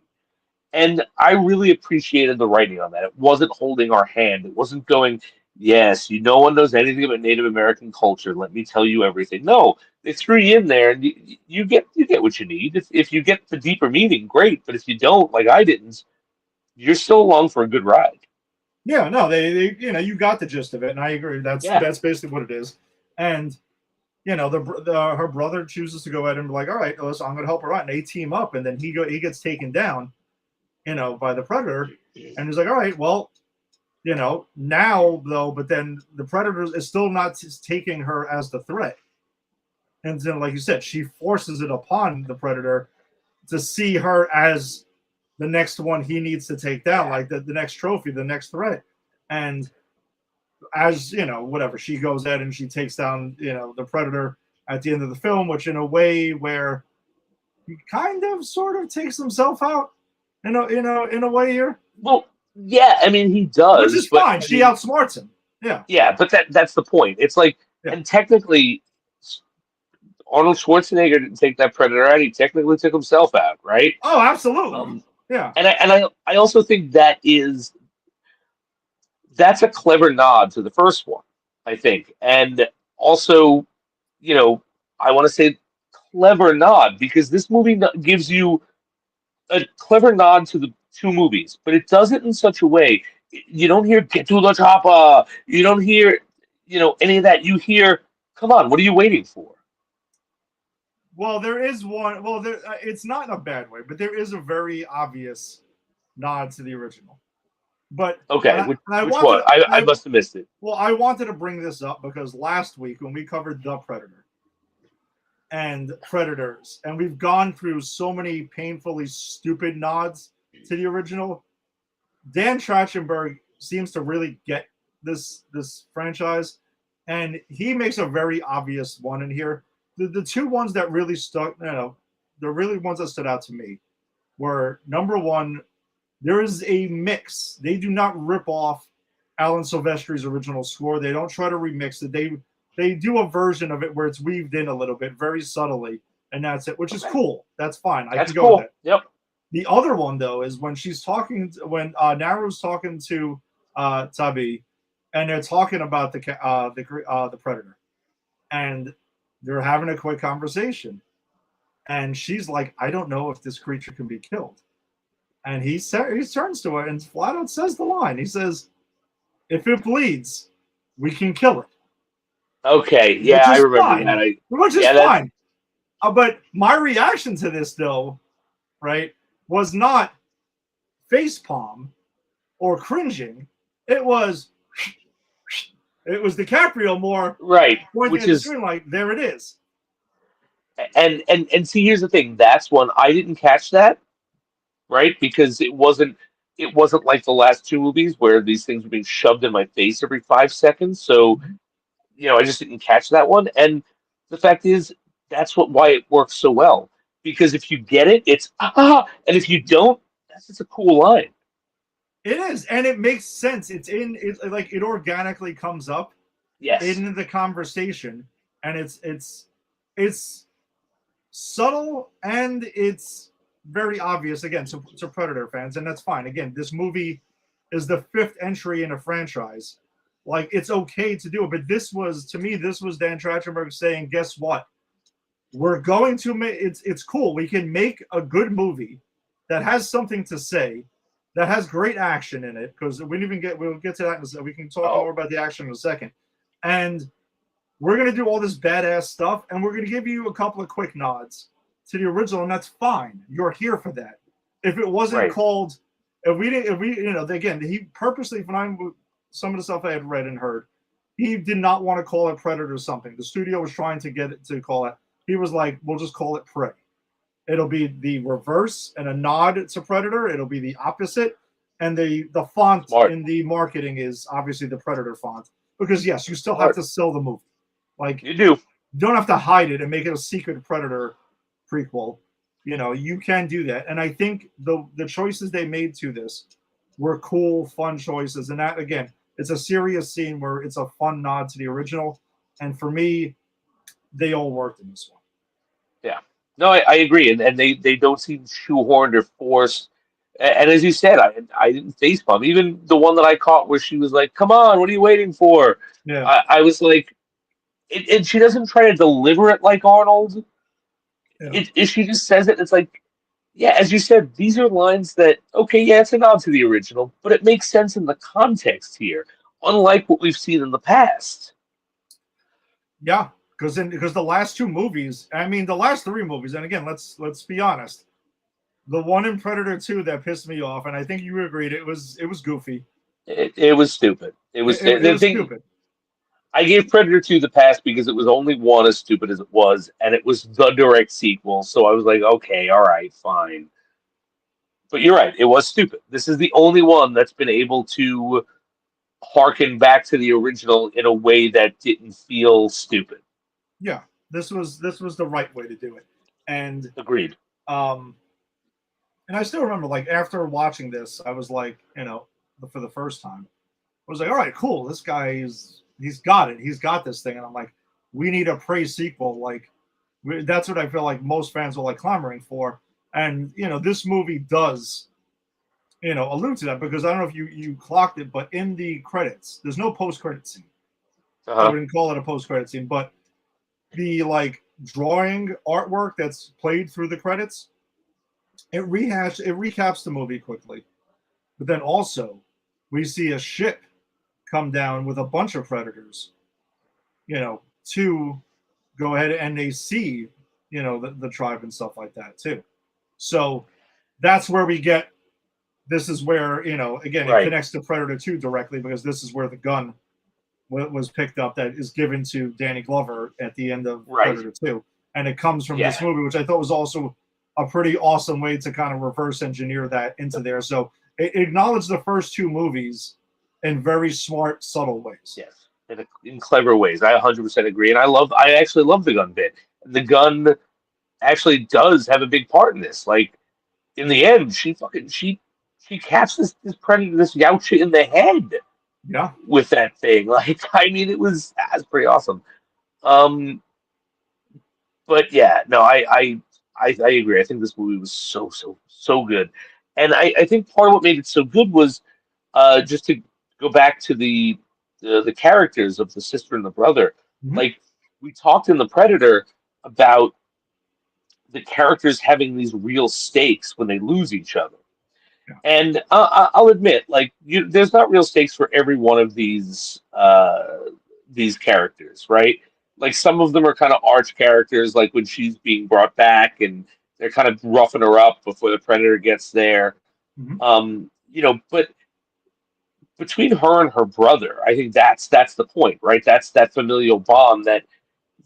And I really appreciated the writing on that. It wasn't holding our hand. It wasn't going, yes, no one knows anything about Native American culture. Let me tell you everything. No, they threw you in there, and you get what you need. If you get the deeper meaning, great. But if you don't, like I didn't, you're still along for a good ride. Yeah, no, they you got the gist of it, and I agree. That's basically what it is. And her brother chooses to go ahead and be all right, listen, I'm going to help her out, and they team up, and then he gets taken down, by the predator, and he's all right, well, now though, but then the predator is still not taking her as the threat, and then like you said, she forces it upon the predator to see her as the next one he needs to take down, the next trophy, the next threat. And as whatever, she goes ahead and she takes down the predator at the end of the film, which in a way where he kind of sort of takes himself out in a way here. Well, yeah, I mean he does, which is fine. She outsmarts him. Yeah, but that's the point. It's and technically Arnold Schwarzenegger didn't take that predator out. He technically took himself out, right? Oh, absolutely. Yeah. And I also think that's a clever nod to the first one, I think. And also, I want to say clever nod because this movie gives you a clever nod to the two movies, but it does it in such a way you don't hear "get to the chopper." You don't hear, any of that. You hear, "Come on, what are you waiting for?" Well, there is one. Well, it's not in a bad way, but there is a very obvious nod to the original. But Okay, and I which wanted, one? I must have missed it. well, I wanted to bring this up because last week when we covered The Predator and Predators, and we've gone through so many painfully stupid nods to the original, Dan Trachtenberg seems to really get this franchise, and he makes a very obvious one in here. The two ones that really stuck, the really ones that stood out to me were number one. There is a mix. They do not rip off Alan Silvestri's original score. They don't try to remix it. They do a version of it where it's weaved in a little bit, very subtly, and that's it, which is cool. That's fine. I That's can go cool. with it. Yep. The other one though is when she's talking, when Naru's talking to Tabi, and they're talking about the Predator, and they're having a quick conversation, and she's like, "I don't know if this creature can be killed," and he turns to her and flat out says the line. He says, "If it bleeds, we can kill it." Okay. Yeah, I remember that. Which is fine. But my reaction to this, though, right, was not facepalm or cringing. It was DiCaprio more right, pointing which at the is screen like, "There it is." and see, here's the thing. That's one I didn't catch that, right? Because it wasn't like the last two movies where these things were being shoved in my face every 5 seconds. So, I just didn't catch that one. And the fact is, that's why it works so well. Because if you get it, it's and if you don't, that's just a cool line. It is, and it makes sense. Like it organically comes up Yes. in the conversation, and it's subtle and it's very obvious again to Predator fans, and that's fine. Again, this movie is the fifth entry in a franchise. Like, it's okay to do it, but this was Dan Trachtenberg saying, "Guess what? We're going to make it's cool. We can make a good movie that has something to say, that has great action in it." Because we'll get to that. We can talk more about the action in a second, and we're going to do all this badass stuff, and we're going to give you a couple of quick nods to the original, and that's fine. You're here for that. If it wasn't called, again, he purposely, some of the stuff I had read and heard, he did not want to call it Predator something. The studio was trying to get it to call it. He was like, "We'll just call it Prey." It'll be the reverse and a nod to Predator. It'll be the opposite. And the font in the marketing is obviously the Predator font. Because, yes, you still have to sell the movie. Like, you do. You don't have to hide it and make it a secret Predator prequel. You can do that. And I think the choices they made to this were cool, fun choices. And that, again, it's a serious scene where it's a fun nod to the original. And for me, they all worked in this one. Yeah. No, I agree. And they don't seem shoehorned or forced. And as you said, I didn't facepalm. Even the one that I caught where she was like, "Come on, what are you waiting for?" Yeah. I was like, and she doesn't try to deliver it like Arnold. Yeah. She just says it. It's like, yeah, as you said, these are lines that, okay, yeah, it's a nod to the original, but it makes sense in the context here, unlike what we've seen in the past. Yeah, because the last two movies, the last three movies, and again, let's be honest, the one in Predator 2 that pissed me off, and I think you agreed, it was goofy. It was stupid. It was stupid. I gave Predator 2 the pass because it was only one as stupid as it was, and it was the direct sequel. So I was like, okay, all right, fine. But you're right, it was stupid. This is the only one that's been able to harken back to the original in a way that didn't feel stupid. Yeah, this was the right way to do it. And agreed. And I still remember, like, after watching this, I was like, for the first time, I was like, all right, cool. This guy he's got it. He's got this thing. And I'm like, we need a Prey sequel. Like, that's what I feel like most fans are like clamoring for. And, this movie does, allude to that, because I don't know if you clocked it, but in the credits, there's no post-credit scene. I wouldn't call it a post-credit scene, but the, like, drawing artwork that's played through the credits. It recaps the movie quickly, but then also we see a ship come down with a bunch of predators, to go ahead, and they see, the tribe and stuff like that too. So that's where we get. This is where, again, it Right. connects to Predator 2 directly, because this is where the gun was picked up that is given to Danny Glover at the end of Right. Predator 2. And it comes from Yeah. this movie, which I thought was also a pretty awesome way to kind of reverse engineer that into there. So it acknowledged the first two movies in very smart, subtle ways. Yes. In clever ways. I 100% agree. And I actually love the gun bit. The gun actually does have a big part in this. Like, in the end, she caps this predator, this Yautja in the head Yeah. with that thing. Like, I mean, that's pretty awesome. But yeah, no, I agree. I think this movie was so good, and I think part of what made it so good was just to go back to the characters of the sister and the brother. Mhm. Like, we talked in the Predator about the characters having these real stakes when they lose each other. Yeah. And I'll admit, like, there's not real stakes for every one of these characters, right? Like, some of them are kind of arch characters, like when she's being brought back and they're kind of roughing her up before the predator gets there. Mhm. But between her and her brother, I think that's the point, right? That's that familial bond that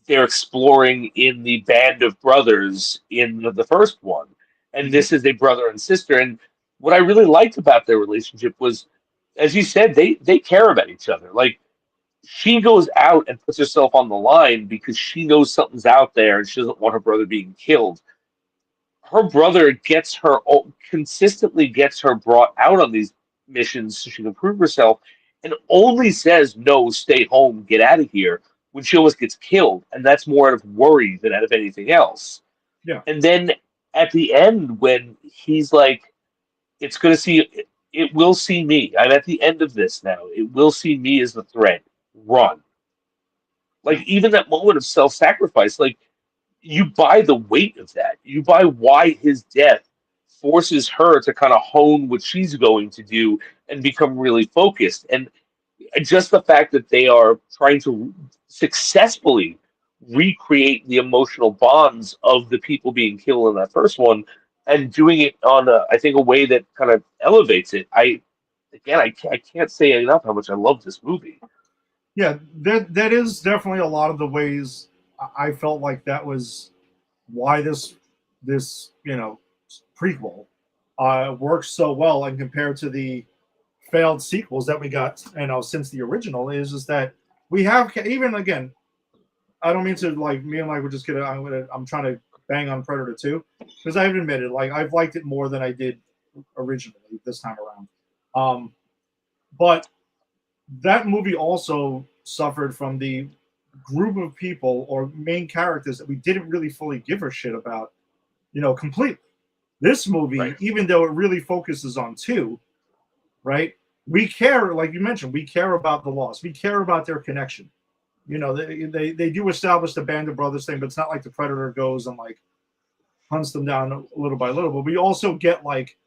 they're exploring in the Band of Brothers in the first one, and Mhm. this is a brother and sister. And what I really liked about their relationship was, as you said, they care about each other. Like, she goes out and puts herself on the line because she knows something's out there and she doesn't want her brother being killed. Her brother consistently gets her brought out on these missions so she can prove herself, and only says no, stay home, get out of here, when she almost gets killed, and that's more out of worry than out of anything else. Yeah. And then at the end, when he's like, it's going to see, it will see me, I'm at the end of this now, it will see me as the threat, run. Like, Yeah. even that moment of self-sacrifice, like, you buy the weight of that. You buy why his death forces her to kind of hone what she's going to do and become really focused. And just the fact that they are trying to successfully recreate the emotional bonds of the people being killed in that first one, and doing it on I think a way that kind of elevates it. I can't say enough how much I love this movie. Yeah, that is definitely a lot of the ways I felt like that was why this prequel works so well, and compared to the failed sequels that we got, since the original, is that we have, even again, I don't mean to, like, me and like we're just gonna I'm trying to bang on Predator 2, because I've admitted, like, I've liked it more than I did originally this time around. But that movie also suffered from the group of people or main characters that we didn't really fully give a shit about, completely. This movie, Right. even though it really focuses on two, right? We care, like you mentioned, we care about the loss. We care about their connection. They do establish the Band of Brothers thing, but it's not like the Predator goes and like hunts them down little by little. But we also get like,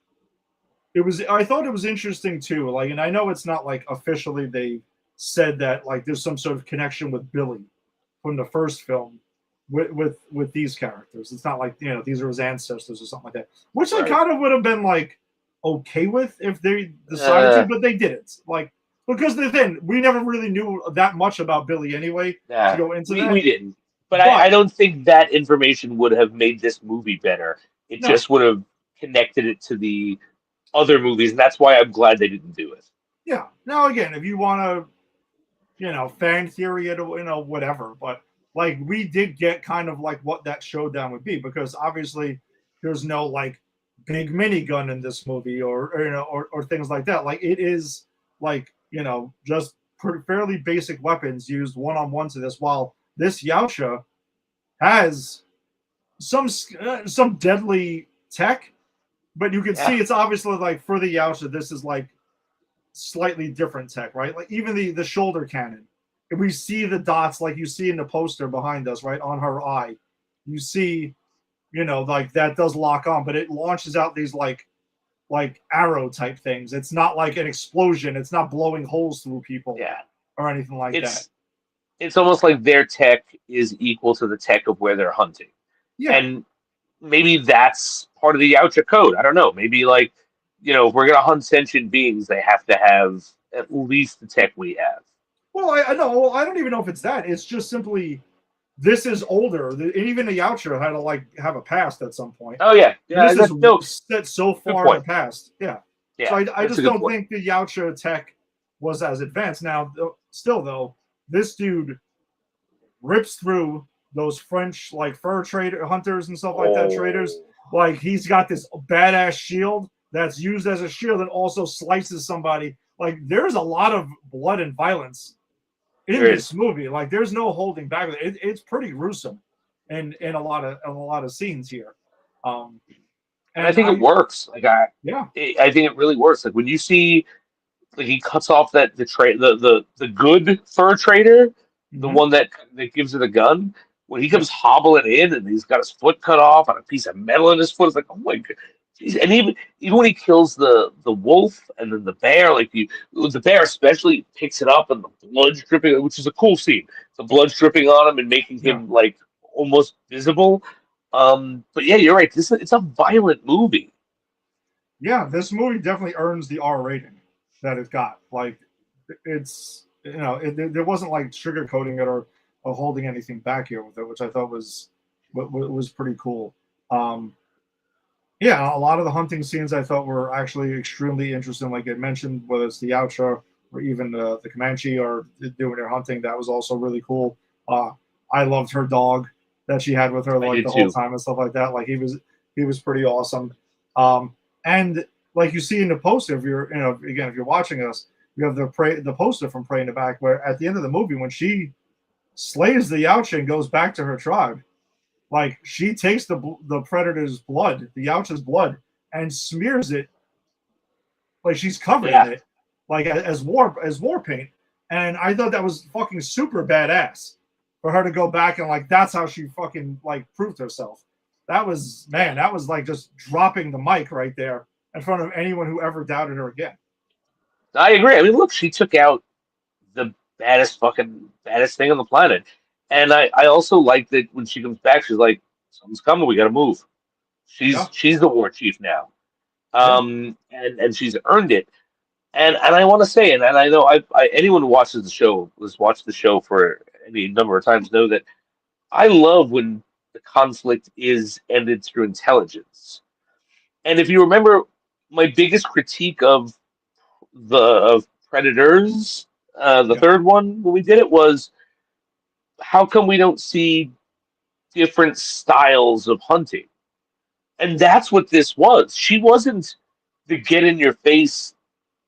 I thought it was interesting too. Like, and I know it's not like officially they said that like there's some sort of connection with Billy from the first film with these characters. It's not like, these are his ancestors or something like that, which I Right. kind of would have been like okay with if they decided to, Uh, but they didn't. Like, because then we never really knew that much about Billy anyway to Nah, go into we that. didn't. But I But don't think that information would have made this movie better. It no, just would have connected it to the other movies, and that's why I'm glad they didn't do it. yeah. Now again, if you want to, fan theory it, whatever. But like we did get kind of like what that showdown would be, because obviously there's no like big minigun in this movie, or things like that. Like it is like, just fairly basic weapons used one on one to this, while this Yautja has some deadly tech, but you can Yeah, see it's obviously like for the Yautja, this is like slightly different tech, right? Like even the shoulder cannon. If we see the dots like you see in the poster behind us, right, on her eye, you see, like that does lock on, but it launches out these like arrow type things. It's not like an explosion. It's not blowing holes through people Yeah, or anything like that. It's almost like their tech is equal to the tech of where they're hunting, Yeah. and maybe that's part of the Yautja code. I don't know. Maybe like if we're gonna hunt sentient beings, they have to have at least the tech we have. Well, I know. Well, I don't even know if it's that. It's just simply this is older. Even the Yautja had to like have a past at some point. Oh yeah, yeah. This is set so far in the past. Yeah. Yeah. So I just don't think the Yautja tech was as advanced. Now, still though, this dude rips through those French like fur trader hunters and stuff like that. Traders, like he's got this badass shield that's used as a shield and also slices somebody. Like there's a lot of blood and violence in this movie. Like there's no holding back with it. It's pretty gruesome in a lot of scenes here. And I think it works. Like I think it really works. Like when you see like he cuts off the good fur trader, the one that gives her the gun. When he comes hobbling in and he's got his foot cut off and a piece of metal in his foot, it's like, oh my god! Jeez. And even when he kills the wolf and then the bear, like the bear especially picks it up and the blood's dripping, which is a cool scene. The blood's dripping on him and making him like almost visible. But yeah, you're right. It's a violent movie. Yeah, this movie definitely earns the R rating that it got. Like it's there wasn't like sugarcoating it or holding anything back here with it, which I thought was pretty cool. Yeah, a lot of the hunting scenes I thought were actually extremely interesting. Like it mentioned, whether it's the Yautja or even the Comanche or doing their hunting, that was also really cool. I loved her dog that she had with her like the whole time and stuff like that. Like he was pretty awesome. And like you see in the poster, if you're watching us, you have the poster from Prey in the back, where at the end of the movie, when she slays the Yautja and goes back to her tribe, like she takes the predator's blood, the Yautja's blood, and smears it, like she's covered in it, like as war paint. And I thought that was fucking super badass for her to go back and like that's how she fucking like proved herself. That was like just dropping the mic right there in front of anyone who ever doubted her again. I agree. I mean, look, she took out the baddest thing on the planet. And I also like that when she comes back, she's like, something's coming, we gotta move. She's the war chief now. And she's earned it. And I want to say, and I know anyone who watches the show, has watched the show for any number of times, know that I love when the conflict is ended through intelligence. And if you remember, my biggest critique of Predators, the third one when we did it, was how come we don't see different styles of hunting? And that's what this was. She wasn't the get in your face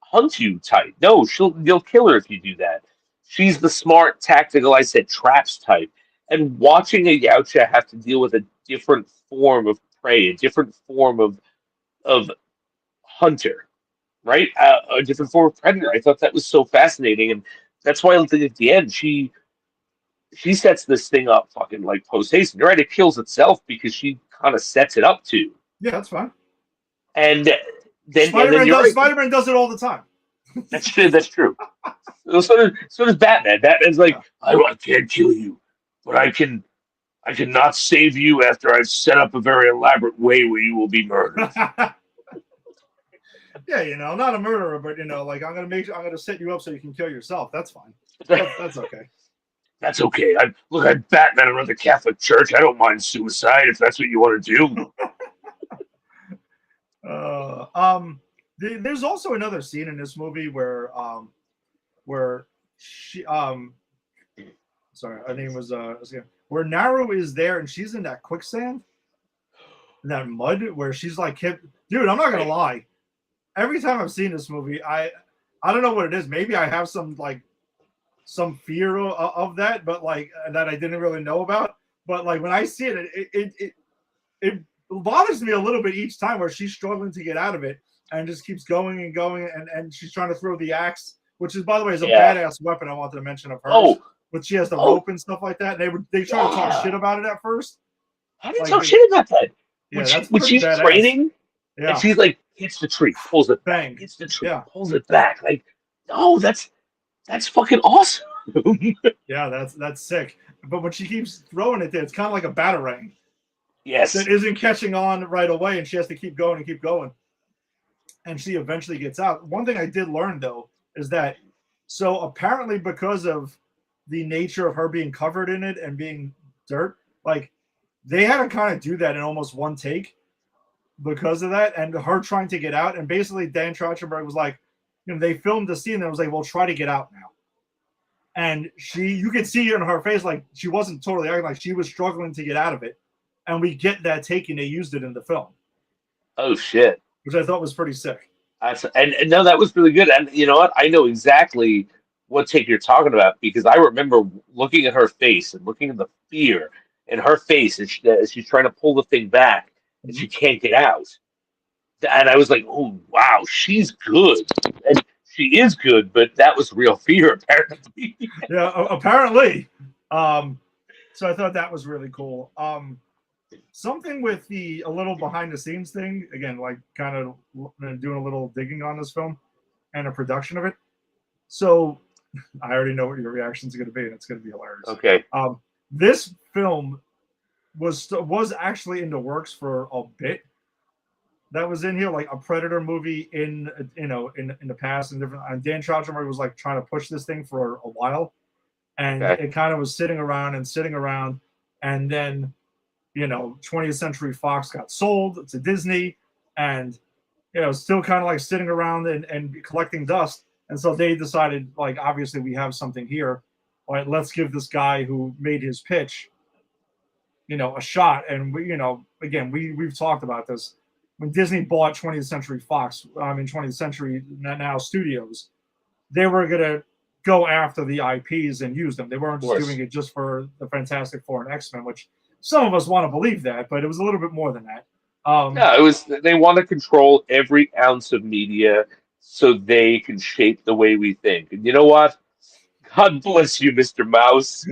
hunt you type. No, you'll kill her if you do that. She's the smart, tactical, I said traps type. And watching a Yautja have to deal with a different form of prey, a different form of hunter, right? A different form of predator. I thought that was so fascinating, and that's why I think at the end she sets this thing up fucking like post haste. And you're right, it kills itself because she kind of sets it up to. Yeah, that's fine. And then Spider-Man does it all the time. That's true. That's true. So does Batman. Batman's like, I can't kill you, but I can not save you after I've set up a very elaborate way where you will be murdered. Yeah, not a murderer, but like I'm gonna set you up so you can kill yourself. That's fine. That's okay. That's okay. I'm Batman. I run the Catholic Church. I don't mind suicide if that's what you want to do. There's also another scene in this movie where she sorry, her name was where Naru is there and she's in that quicksand, in that mud where she's like hit. Dude, I'm not gonna lie. Every time I've seen this movie, I don't know what it is. Maybe I have some fear of that, but like that I didn't really know about. But like when I see it bothers me a little bit each time where she's struggling to get out of it and just keeps going and going and she's trying to throw the axe, which is, by the way, is a badass weapon I wanted to mention of hers. But she has the rope and stuff like that. And they try to talk shit about it at first. How do you Like, talk shit about that? yeah, that's When pretty she's badass. training and Yeah, she's like hits the tree, pulls it back, bang. hits the tree, Yeah, pulls it back. Like, no, that's fucking awesome. yeah, that's sick. But when she keeps throwing it there, it's kind of like a batarang that Yes. isn't catching on right away, and she has to keep going and keep going. And she eventually gets out. One thing I did learn though is that so apparently because of the nature of her being covered in it and being dirt, like they had to kind of do that in almost one take because of that, and her trying to get out. And basically, Dan Trachtenberg was like, they filmed the scene and was like, "Well, try to get out now." And you could see in her face like she wasn't totally acting, like she was struggling to get out of it. And we get that take, and they used it in the film, Oh shit. which I thought was pretty sick. And no, that was really good. And you know what? I know exactly what take you're talking about because I remember looking at her face and looking at the fear in her face as she's trying to pull the thing back and Mm-hmm. she can't get out. And I was like, oh wow, she's good. And she is good, but that was real fear apparently. Yeah, apparently. So I thought that was really cool. Something with a little behind the scenes thing, again, like kind of doing a little digging on this film and a production of it. So I already know what your reaction is going to be, and it's going to be hilarious. Okay. This film was actually in the works for a bit. That was in here, like a Predator movie in the past, and different. And Dan Trachtenberg was like trying to push this thing for a while, and it kind of was sitting around, and then 20th Century Fox got sold to Disney, and still kind of like sitting around and collecting dust. And so they decided, like, obviously we have something here. All right, let's give this guy who made his pitch, a shot. And again, we've talked about this. When Disney bought 20th Century Fox, 20th Century Now Studios, they were gonna go after the IPs and use them. They weren't just doing it just for the Fantastic Four and X-Men, which some of us want to believe that, but it was a little bit more than that. No, it was they want to control every ounce of media so they can shape the way we think. And you know what? God bless you, Mr. Mouse.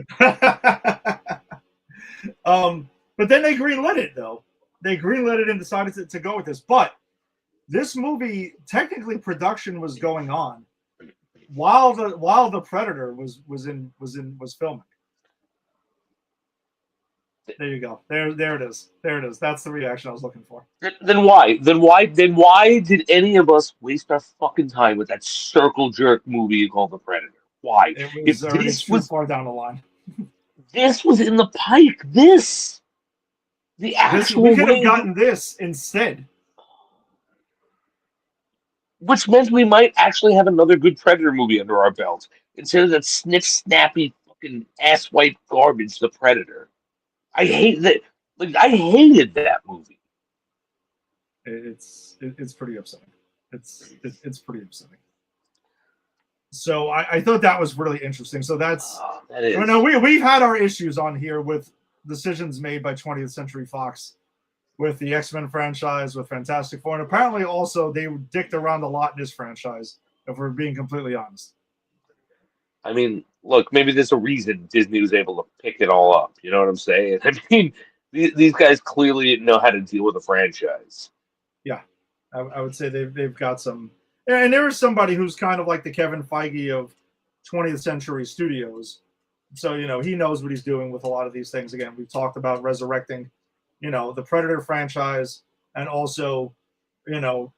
But then they greenlit it, though. They greenlit it and decided to go with this. But this movie, technically, production was going on while the Predator was filming. There you go. There it is. There it is. That's the reaction I was looking for. Then why? Then why did any of us waste our fucking time with that circle jerk movie called The Predator? Why? It was already too far down the line. This was in the pike. The actual we could have gotten this instead. Which meant we might actually have another good Predator movie under our belt instead of that snappy fucking ass white garbage, The Predator. I hate that. Like I hated that movie. It's pretty upsetting. It's pretty upsetting. So I thought that was really interesting. So that's that is. We've had our issues on here with decisions made by 20th Century Fox with the X-Men franchise, with Fantastic Four, and apparently also they dicked around a lot in this franchise, if we're being completely honest. I mean, look, maybe there's a reason Disney was able to pick it all up. You know what I'm saying? I mean, these guys clearly didn't know how to deal with a franchise. Yeah, I would say they've got some, and there is somebody who's kind of like the Kevin Feige of 20th Century Studios. So he knows what he's doing with a lot of these things. Again, we've talked about resurrecting, the Predator franchise, and also, the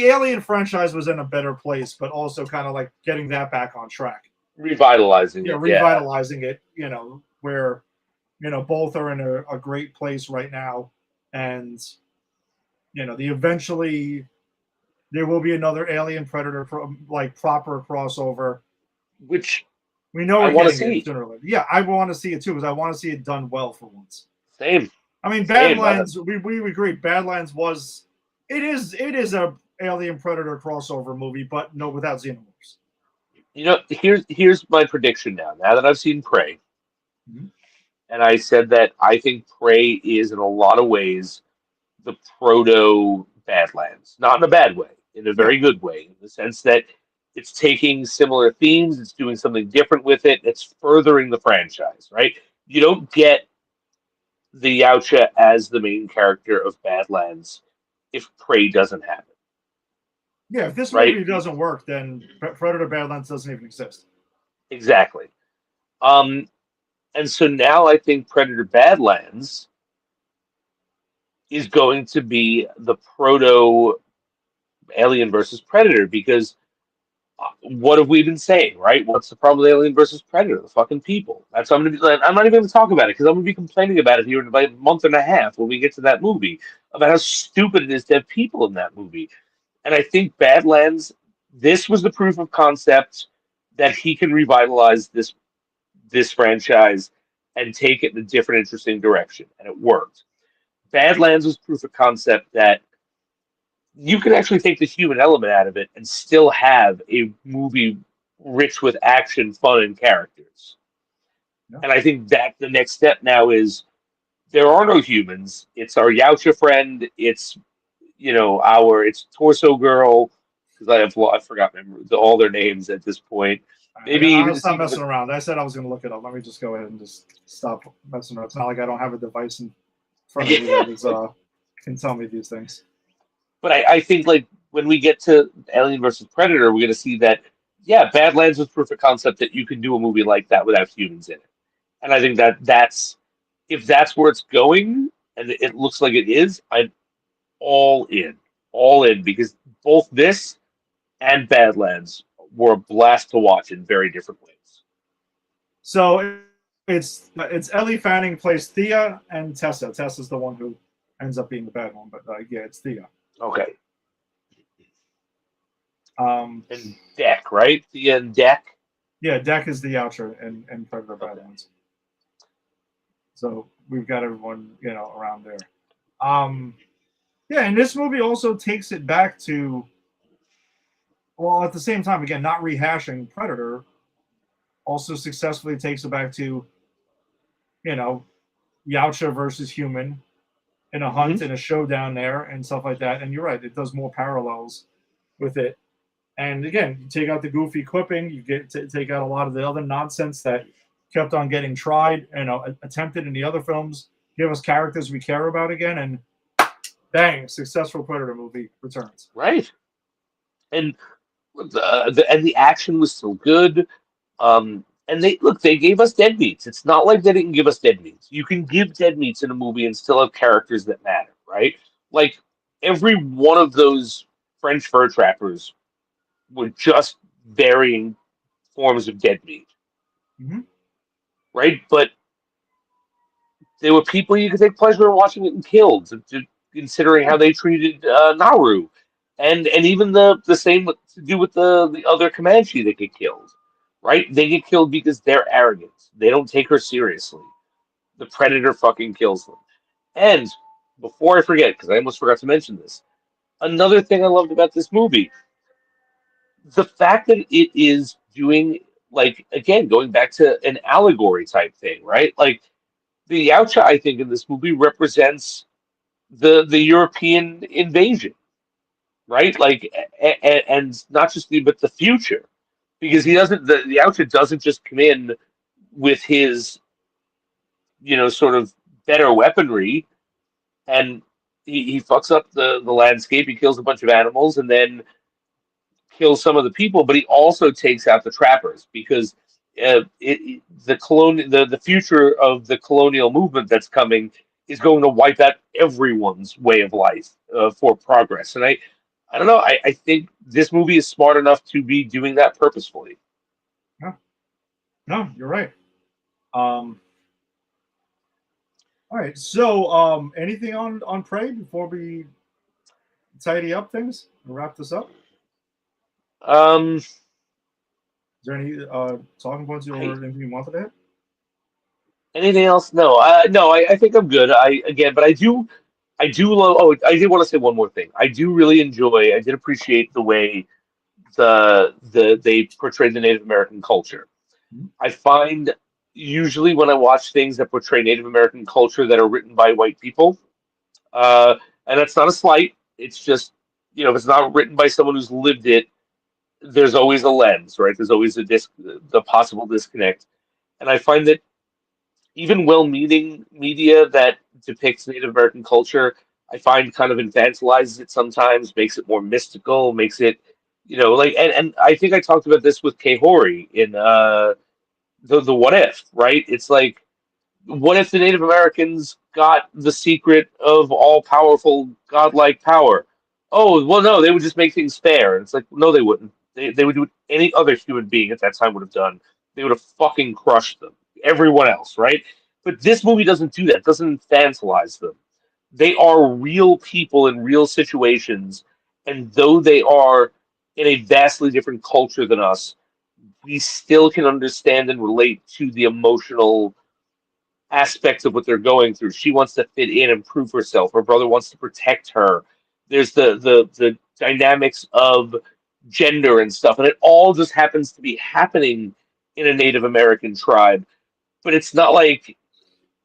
Alien franchise was in a better place, but also kind of like getting that back on track, revitalizing it, where both are in a great place right now, and eventually there will be another Alien Predator proper crossover, which we know I want to see. Sooner or later. Yeah, I want to see it too, because I want to see it done well for once. Same. I mean, Badlands. We agree. Badlands it is a Alien Predator crossover movie, but no, without xenomorphs. Here's my prediction now. Now that I've seen Prey, mm-hmm. and I said that I think Prey is in a lot of ways the proto Badlands, not in a bad way, in a very good way, in the sense that it's taking similar themes, it's doing something different with it, it's furthering the franchise, right? You don't get the Yautja as the main character of Badlands if Prey doesn't happen, Yeah, if this right? movie doesn't work, then Predator Badlands doesn't even exist. Exactly. Um, and so now I think Predator Badlands is going to be the proto Alien versus Predator because what have we been saying, right? What's the problem with Alien versus Predator? The fucking people. That's I'm gonna be. I'm not even going to talk about it because I'm going to be complaining about it here in about a month and a half when we get to that movie about how stupid it is to have people in that movie. And I think Badlands. This was the proof of concept that he can revitalize this franchise and take it in a different, interesting direction, and it worked. Badlands was proof of concept that you can actually take the human element out of it and still have a movie rich with action, fun, and characters. Yeah. And I think that the next step now is there are no humans. It's our Yautja friend. It's it's Torso Girl because I forgot all their names at this point. Maybe I'm even gonna stop messing around. I said I was gonna look it up. Let me just go ahead and just stop messing around. It's not like I don't have a device in front of me that is can tell me these things. But I think like when we get to Alien versus Predator, we're gonna see that yeah, Badlands was proof of concept that you can do a movie like that without humans in it. And I think that's if that's where it's going, and it looks like it is, I'm all in, all in because both this and Badlands were a blast to watch in very different ways. So it's Ellie Fanning plays Thea and Tessa. Tessa's the one who ends up being the bad one, but yeah, it's Thea. Okay. Um, And Deck, right? Thea and Deck. yeah, Deck is the outro and Predator Badlands. So we've got everyone around there. Yeah, and this movie also takes it back to, well, at the same time, again, not rehashing Predator, also successfully takes it back to, Yautja versus human in a hunt and a showdown there and stuff like that. And you're right, it does more parallels with it. And again, you take out the goofy quipping, you get to take out a lot of the other nonsense that kept on getting tried, attempted in the other films. Give us characters we care about again, and bang, successful Predator movie returns. Right. And the action was still good. And they gave us dead meats. It's not like they didn't give us dead meats. You can give dead meats in a movie and still have characters that matter, right? Like every one of those French fur trappers were just varying forms of dead meat, right? But they were people you could take pleasure in watching it killed, considering how they treated Nauru, and even the same to do with the other Comanche that get killed, right? They get killed because they're arrogant. They don't take her seriously. The predator fucking kills them. And before I forget, because I almost forgot to mention this, another thing I loved about this movie, the fact that it is doing like again going back to an allegory type thing, right? Like the Yautja, I think, in this movie represents the European invasion, right? Like, and not just but the future, because he doesn't. The Yautja doesn't just come in with his, sort of better weaponry, and he fucks up the landscape. He kills a bunch of animals, and then kills some of the people. But he also takes out the trappers because the future of the colonial movement that's coming is going to wipe out everyone's way of life for progress. And I don't know. I think this movie is smart enough to be doing that purposefully. Yeah. No, you're right. All right. So, anything on Prey before we tidy up things and wrap this up? Um, Is there any talking points or anything you wanted to hit? Anything else? No. No. I think I'm good. But I do love. Oh, I did want to say one more thing. I do really enjoy. I did appreciate the way they portrayed the Native American culture. I find usually when I watch things that portray Native American culture that are written by white people, and that's not a slight. It's just if it's not written by someone who's lived it, there's always a lens, right? There's always the possible disconnect, and I find that even well-meaning media that depicts Native American culture, I find kind of infantilizes it sometimes, makes it more mystical, makes it, like, and I think I talked about this with Kahori in the What If, right? It's like, what if the Native Americans got the secret of all powerful godlike power? Oh, well, no, they would just make things fair. And it's like, no, they wouldn't. They would do what any other human being at that time would have done. They would have fucking crushed them. Everyone else, right? But this movie doesn't do that. It doesn't infantilize them. They are real people in real situations. And though they are in a vastly different culture than us, we still can understand and relate to the emotional aspects of what they're going through. She wants to fit in and prove herself. Her brother wants to protect her. There's the dynamics of gender and stuff, and it all just happens to be happening in a Native American tribe. But it's not like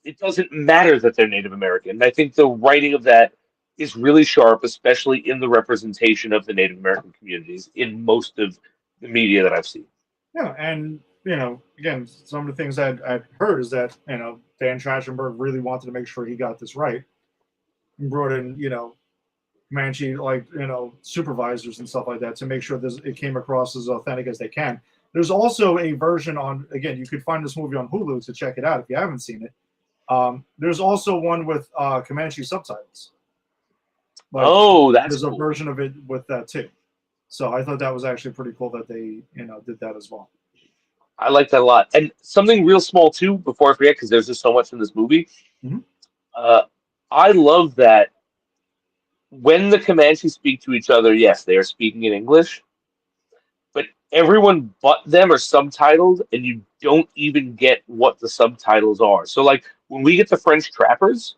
it doesn't matter that they're Native American. And I think the writing of that is really sharp, especially in the representation of the Native American communities in most of the media that I've seen. Yeah, and again, some of the things I'd heard is that Dan Trachtenberg really wanted to make sure he got this right, and brought in Comanche supervisors and stuff like that to make sure it came across as authentic as they can. There's also a version on, again, you could find this movie on Hulu to check it out if you haven't seen it. There's also one with Comanche subtitles. That's there's cool. A version of it with that too. So I thought that was actually pretty cool that they did that as well. I like that a lot. And something real small too, before I forget, because there's just so much in this movie. Mm-hmm. I love that when the Comanches speak to each other, yes, they are speaking in English, but everyone but them are subtitled, and you don't even get what the subtitles are. So, like, when we get the French trappers,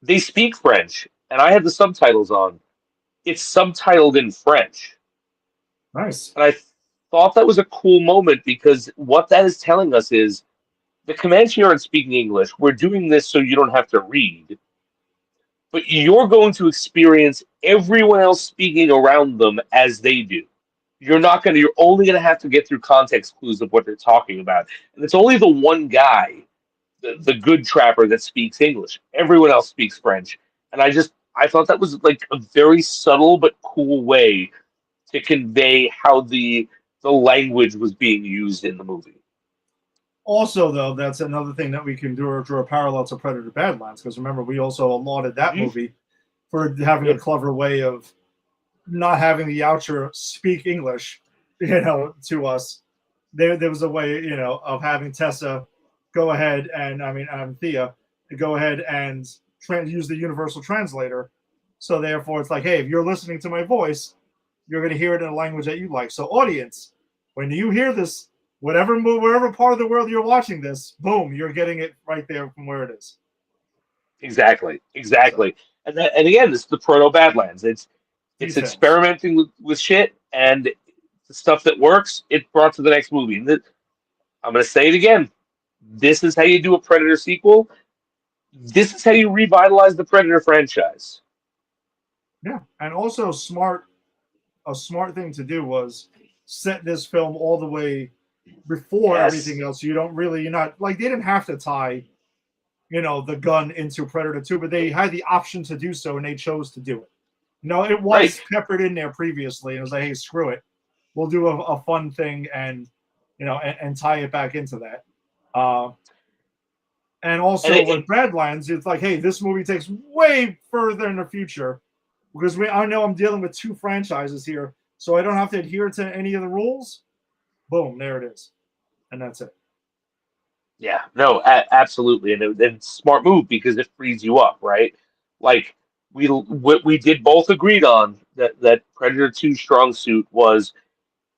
they speak French, and I had the subtitles on. It's subtitled in French. Nice. And I thought that was a cool moment because what that is telling us is the Comanche aren't speaking English. We're doing this so you don't have to read. But you're going to experience everyone else speaking around them as they do. You're only going to have to get through context clues of what they're talking about. And it's only the one guy, the good trapper, that speaks English. Everyone else speaks French. And I thought that was like a very subtle but cool way to convey how the language was being used in the movie. Also, though, that's another thing that we can draw a parallel to Predator Badlands, because remember, we also lauded that movie for having a clever way of not having the Yautja speak English, to us. There was a way, of having Tessa go ahead and Thea go ahead and use the universal translator. So therefore, it's like, hey, if you're listening to my voice, you're going to hear it in a language that you like. So, audience, when you hear this, wherever part of the world you're watching this, boom, you're getting it right there from where it is. Exactly. And again, this is the proto Badlands. It's experimenting with shit, and the stuff that works, it's brought to the next movie. And I'm going to say it again. This is how you do a Predator sequel. This is how you revitalize the Predator franchise. Yeah, and also a smart thing to do was set this film all the way before everything else. You're not like, they didn't have to tie, the gun into Predator 2, but they had the option to do so, and they chose to do it. It was peppered in there previously, and it was like, hey, screw it. We'll do a fun thing and tie it back into that. And also with Badlands, it's like, hey, this movie takes way further in the future because I know I'm dealing with two franchises here, so I don't have to adhere to any of the rules. Boom, there it is. And that's it. Yeah, no, absolutely. And it's a smart move because it frees you up, right? Like, we did both agreed on that Predator 2 strong suit was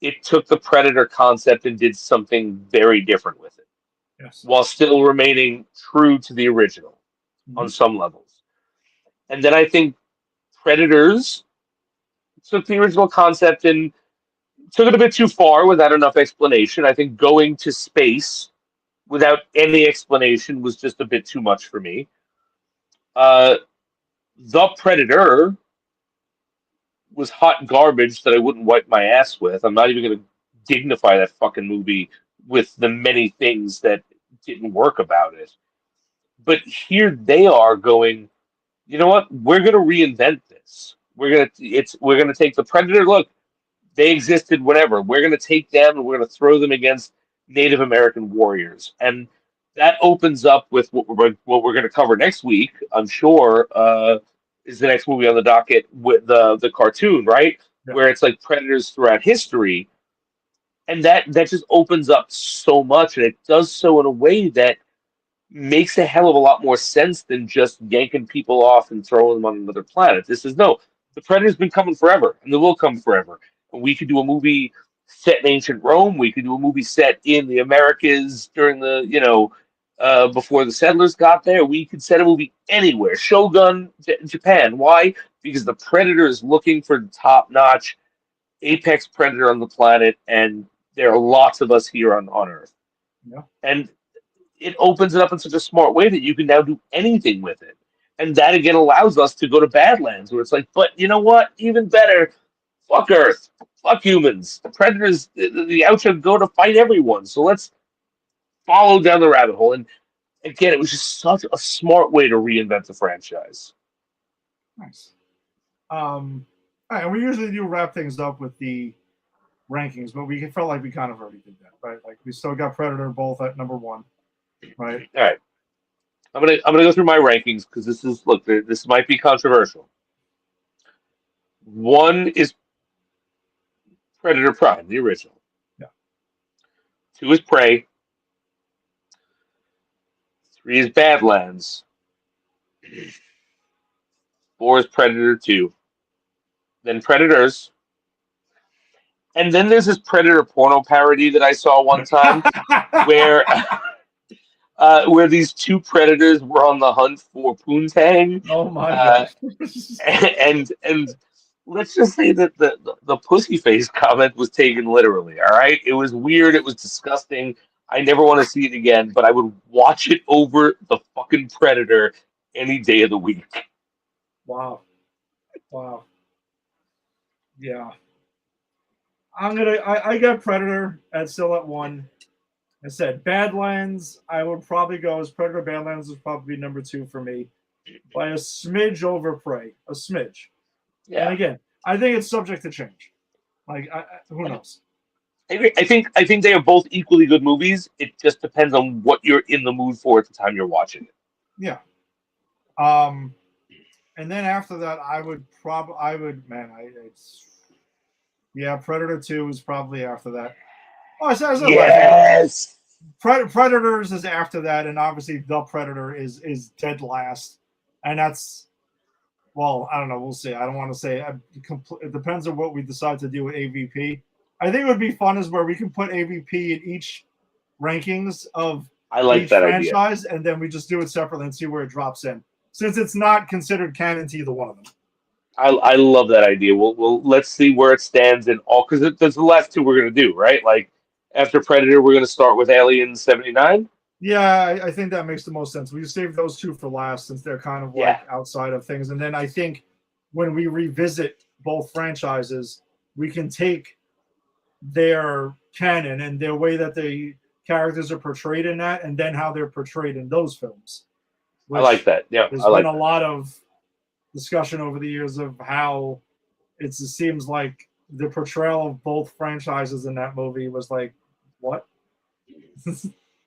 it took the Predator concept and did something very different with it. Yes. While still remaining true to the original on some levels. And then I think Predators took the original concept and took it a bit too far without enough explanation. I think going to space without any explanation was just a bit too much for me. The Predator was hot garbage that I wouldn't wipe my ass with. I'm not even going to dignify that fucking movie with the many things that didn't work about it. But here they are going, you know what? We're going to reinvent this. We're going to take the Predator. Look, they existed whenever. We're going to take them and we're going to throw them against Native American warriors. And that opens up with what we're going to cover next week, I'm sure, is the next movie on the docket with the cartoon, right? Yeah. Where it's like predators throughout history. And that just opens up so much, and it does so in a way that makes a hell of a lot more sense than just yanking people off and throwing them on another planet. This is no, the Predator's been coming forever, and they will come forever. And we could do a movie set in ancient Rome. We could do a movie set in the Americas during the, before the settlers got there. We could set a movie anywhere. Shogun, Japan. Why? Because the Predator is looking for top-notch apex predator on the planet, and there are lots of us here on Earth. Yeah. And it opens it up in such a smart way that you can now do anything with it. And that again allows us to go to Badlands where it's like, but you know what? Even better, fuck Earth, fuck humans. The predators, the outro go to fight everyone. So let's follow down the rabbit hole. And again, it was just such a smart way to reinvent the franchise. Nice. All right, and we usually do wrap things up with the rankings, but we felt like we kind of already did that, right? Like we still got Predator both at number 1, right? All right. I'm gonna go through my rankings because this might be controversial. 1 is Predator Prime, the original. Yeah. 2 is Prey. 3 is Badlands. 4 is Predator 2. Then Predators. And then there's this Predator porno parody that I saw one time where where these 2 predators were on the hunt for poontang. Oh my gosh. and let's just say that the pussy face comment was taken literally, all right? It was weird, it was disgusting. I never want to see it again, but I would watch it over the fucking Predator any day of the week. Wow. Yeah. I got Predator still at 1. I said Badlands, I would probably go as Predator. Badlands would probably be number 2 for me, by a smidge over Prey, a smidge. Yeah. And again, I think it's subject to change. Like, who knows? I think they are both equally good movies. It just depends on what you're in the mood for at the time you're watching it. Yeah. And then after that, Predator 2 is probably after that. Oh, I said yes. Predators is after that, and obviously The Predator is dead last, and that's, well, I don't know. We'll see. I don't want to say. It depends on what we decide to do with AVP. I think it would be fun is where we can put AVP in each rankings of each franchise, and then we just do it separately and see where it drops in, since it's not considered canon to either one of them. I love that idea. We'll let's see where it stands in all, because there's the last 2 we're gonna do, right? Like after Predator, we're gonna start with Alien 79. Yeah, I think that makes the most sense. We save those 2 for last since they're kind of like outside of things, and then I think when we revisit both franchises, we can take their canon and their way that the characters are portrayed in that, and then how they're portrayed in those films. I like that. Yeah, there's been a lot of discussion over the years of how it seems like the portrayal of both franchises in that movie was like, what?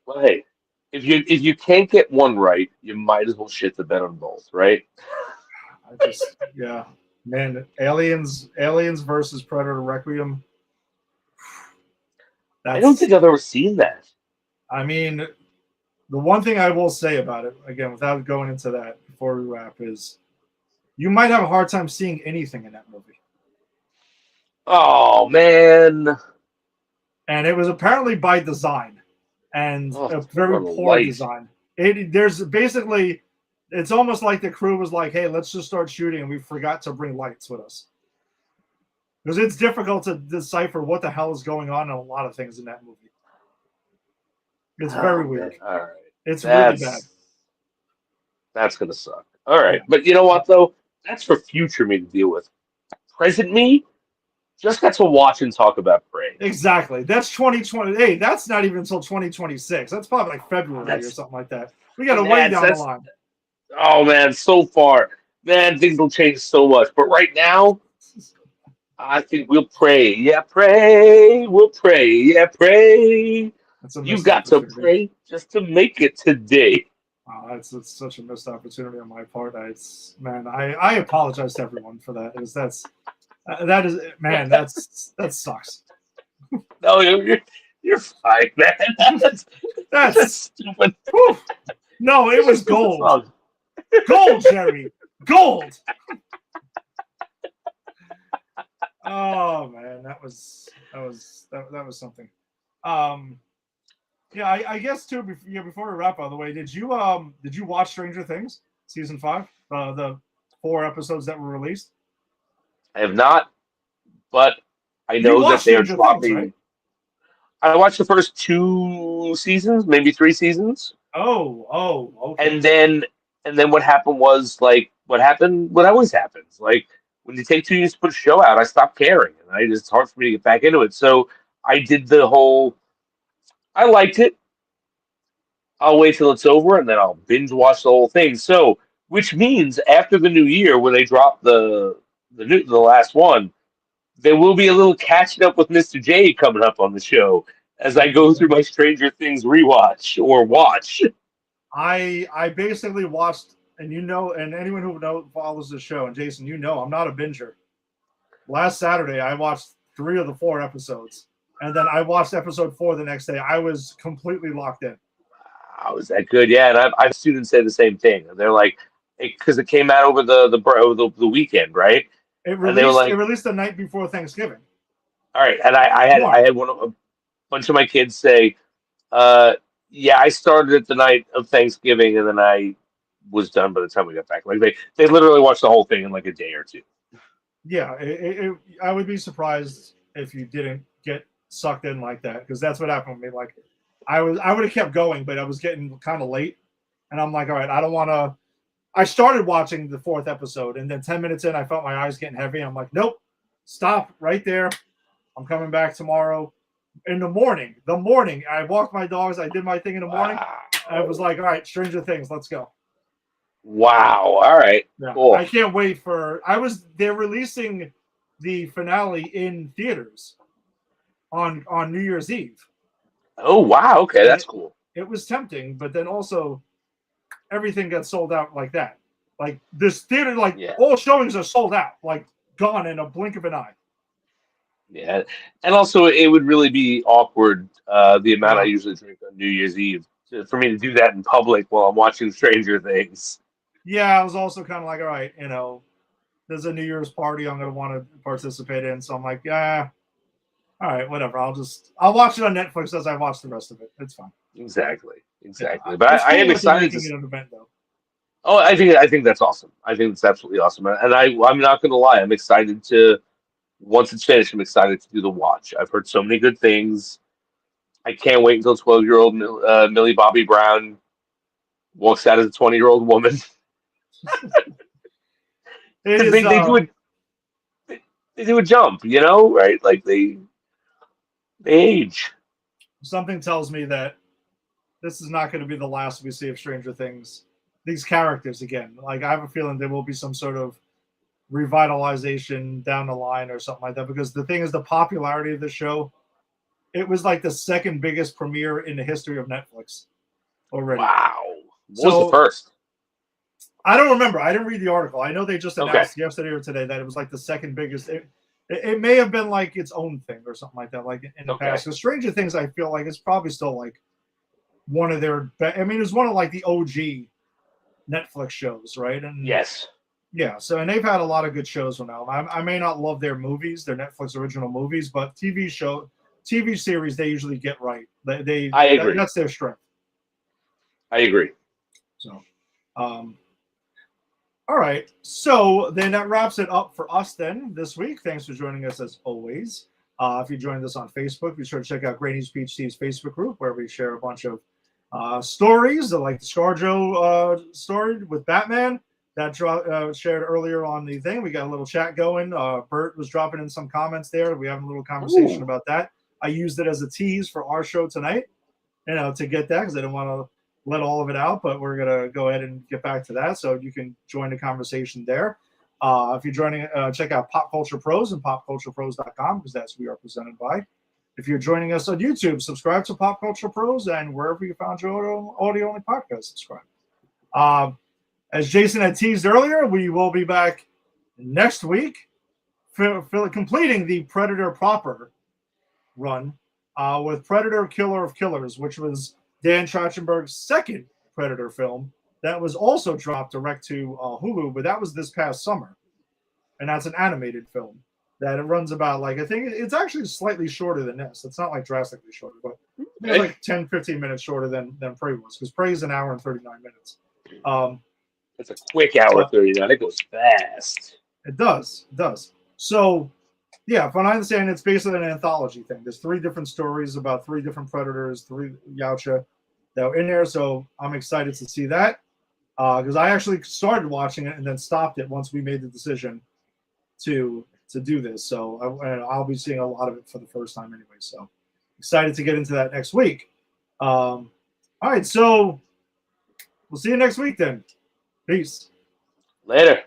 Well, hey, if you can't get one right, you might as well shit the bed on both, right? Man, Aliens versus Predator Requiem. I don't think I've ever seen that. I mean, the one thing I will say about it, again, without going into that before we wrap, is you might have a hard time seeing anything in that movie. Oh, man. And it was apparently by design, and a very poor design. There's basically, it's almost like the crew was like, hey, let's just start shooting, and we forgot to bring lights with us. Because it's difficult to decipher what the hell is going on in a lot of things in that movie. It's very weird. All right. It's really bad. That's going to suck. All right. But you know what, though? That's for future me to deal with. Present me, just got to watch and talk about Prey. Exactly. That's 2020. Hey, that's not even until 2026. That's probably like February or something like that. We got to way down the line. Oh man, so far, man, things will change so much. But right now, I think we'll pray. Yeah, pray. We'll pray. Yeah, pray. You got to pray just to make it today. Wow, it's such a missed opportunity on my part. I apologize to everyone for that. That sucks. No, you're fine, man. That's stupid. Whew. No, it was gold. Gold, Jerry. Gold. Oh man, that was something. Yeah, I guess too. Before we wrap, by the way, did you watch Stranger Things season 5? The 4 episodes that were released. I have not, but I know that they're dropping. Things, right? I watched the first 2 seasons, maybe 3 seasons. Oh, okay. And then what happened was like what always happens. Like when you take 2 years to put a show out, I stopped caring, and it's hard for me to get back into it. So I did the whole. I liked it. I'll wait till it's over, and then I'll binge watch the whole thing. So, which means after the new year, when they drop the last one, there will be a little catching up with Mr. J coming up on the show as I go through my Stranger Things rewatch or watch. I basically watched, and and anyone who follows the show, and Jason, I'm not a binger. Last Saturday, I watched 3 of the 4 episodes, and then I watched episode 4 the next day. I was completely locked in. Wow, is that good? Yeah, and I've students say the same thing. They're like, because it came out over the weekend, right? It released the night before Thanksgiving. All right, and I had a bunch of my kids say, yeah, I started it the night of Thanksgiving, and then I was done by the time we got back. Like they literally watched the whole thing in like a day or 2. Yeah, I would be surprised if you didn't get sucked in like that, because that's what happened with me. Like I would have kept going, but I was getting kind of late, and I'm like, all right, I don't want to. I started watching the 4th episode, and then 10 minutes in, I felt my eyes getting heavy. I'm like, nope, stop right there. I'm coming back tomorrow. In the morning, I walked my dogs. I did my thing in the morning. Wow. I was like, all right, Stranger Things, let's go. Wow. All right. Yeah. Cool. I can't wait they're releasing the finale in theaters on New Year's Eve. Oh, wow. Okay. That's cool. It was tempting, but then also everything got sold out like that. Like this theater, all showings are sold out, like gone in a blink of an eye. Yeah, and also it would really be awkward, the amount I usually drink on New Year's Eve, for me to do that in public while I'm watching Stranger Things. Yeah, I was also kind of like, all right, there's a New Year's party I'm going to want to participate in, so I'm like, yeah, all right, whatever. I'll watch it on Netflix as I watch the rest of it. It's fine. Exactly. Yeah, but I am excited to. An event, though. Oh, I think that's awesome. I think it's absolutely awesome, and I'm not going to lie. I'm excited to. Once it's finished, I'm excited to do the watch. I've heard so many good things. I can't wait until 12-year-old Millie Bobby Brown walks out as a 20-year-old woman. They do a jump, right? Like they age. Something tells me that this is not going to be the last we see of Stranger Things. These characters again. Like I have a feeling there will be some sort of revitalization down the line or something like that, because the thing is, the popularity of the show, it was like the 2nd biggest premiere in the history of Netflix already. Wow. What was the first? I don't remember. I didn't read the article. I know they just announced yesterday or today that it was like the 2nd biggest. It may have been like its own thing or something like that, like in the past. So Stranger Things, I feel like it's probably still like one of their it was one of like the OG Netflix shows, right? And yes. Yeah, so and they've had a lot of good shows from now. I may not love their movies, their Netflix original movies, but TV series they usually get right. I agree. That's their strength. I agree. So, all right. So then that wraps it up for us then this week. Thanks for joining us as always. If you joined us on Facebook, be sure to check out Granny's PhD's Facebook group where we share a bunch of stories like the ScarJo story with Batman. that shared earlier on the thing. We got a little chat going. Bert was dropping in some comments there. We having a little conversation about that. I used it as a tease for our show tonight, to get that because I didn't want to let all of it out, but we're going to go ahead and get back to that. So you can join the conversation there. If you're joining, check out Pop Culture Pros and popculturepros.com because that's who we are presented by. If you're joining us on YouTube, subscribe to Pop Culture Pros, and wherever you found your audio-only podcast, subscribe. As Jason had teased earlier, we will be back next week for completing the Predator proper run with Predator Killer of Killers, which was Dan Trachtenberg's second Predator film that was also dropped direct to Hulu, but that was this past summer. And that's an animated film that it runs about, I think it's actually slightly shorter than this. It's not drastically shorter, but it's like 10, 15 minutes shorter than Prey was, because Prey is an hour and 39 minutes. It's a quick hour 39. It goes fast. It does. So, yeah, from what I understand, it's basically an anthology thing. There's 3 different stories about 3 different Predators, 3 Yautja that are in there. So I'm excited to see that because I actually started watching it and then stopped it once we made the decision to do this. So I'll be seeing a lot of it for the first time anyway. So excited to get into that next week. All right, so we'll see you next week then. Peace. Later.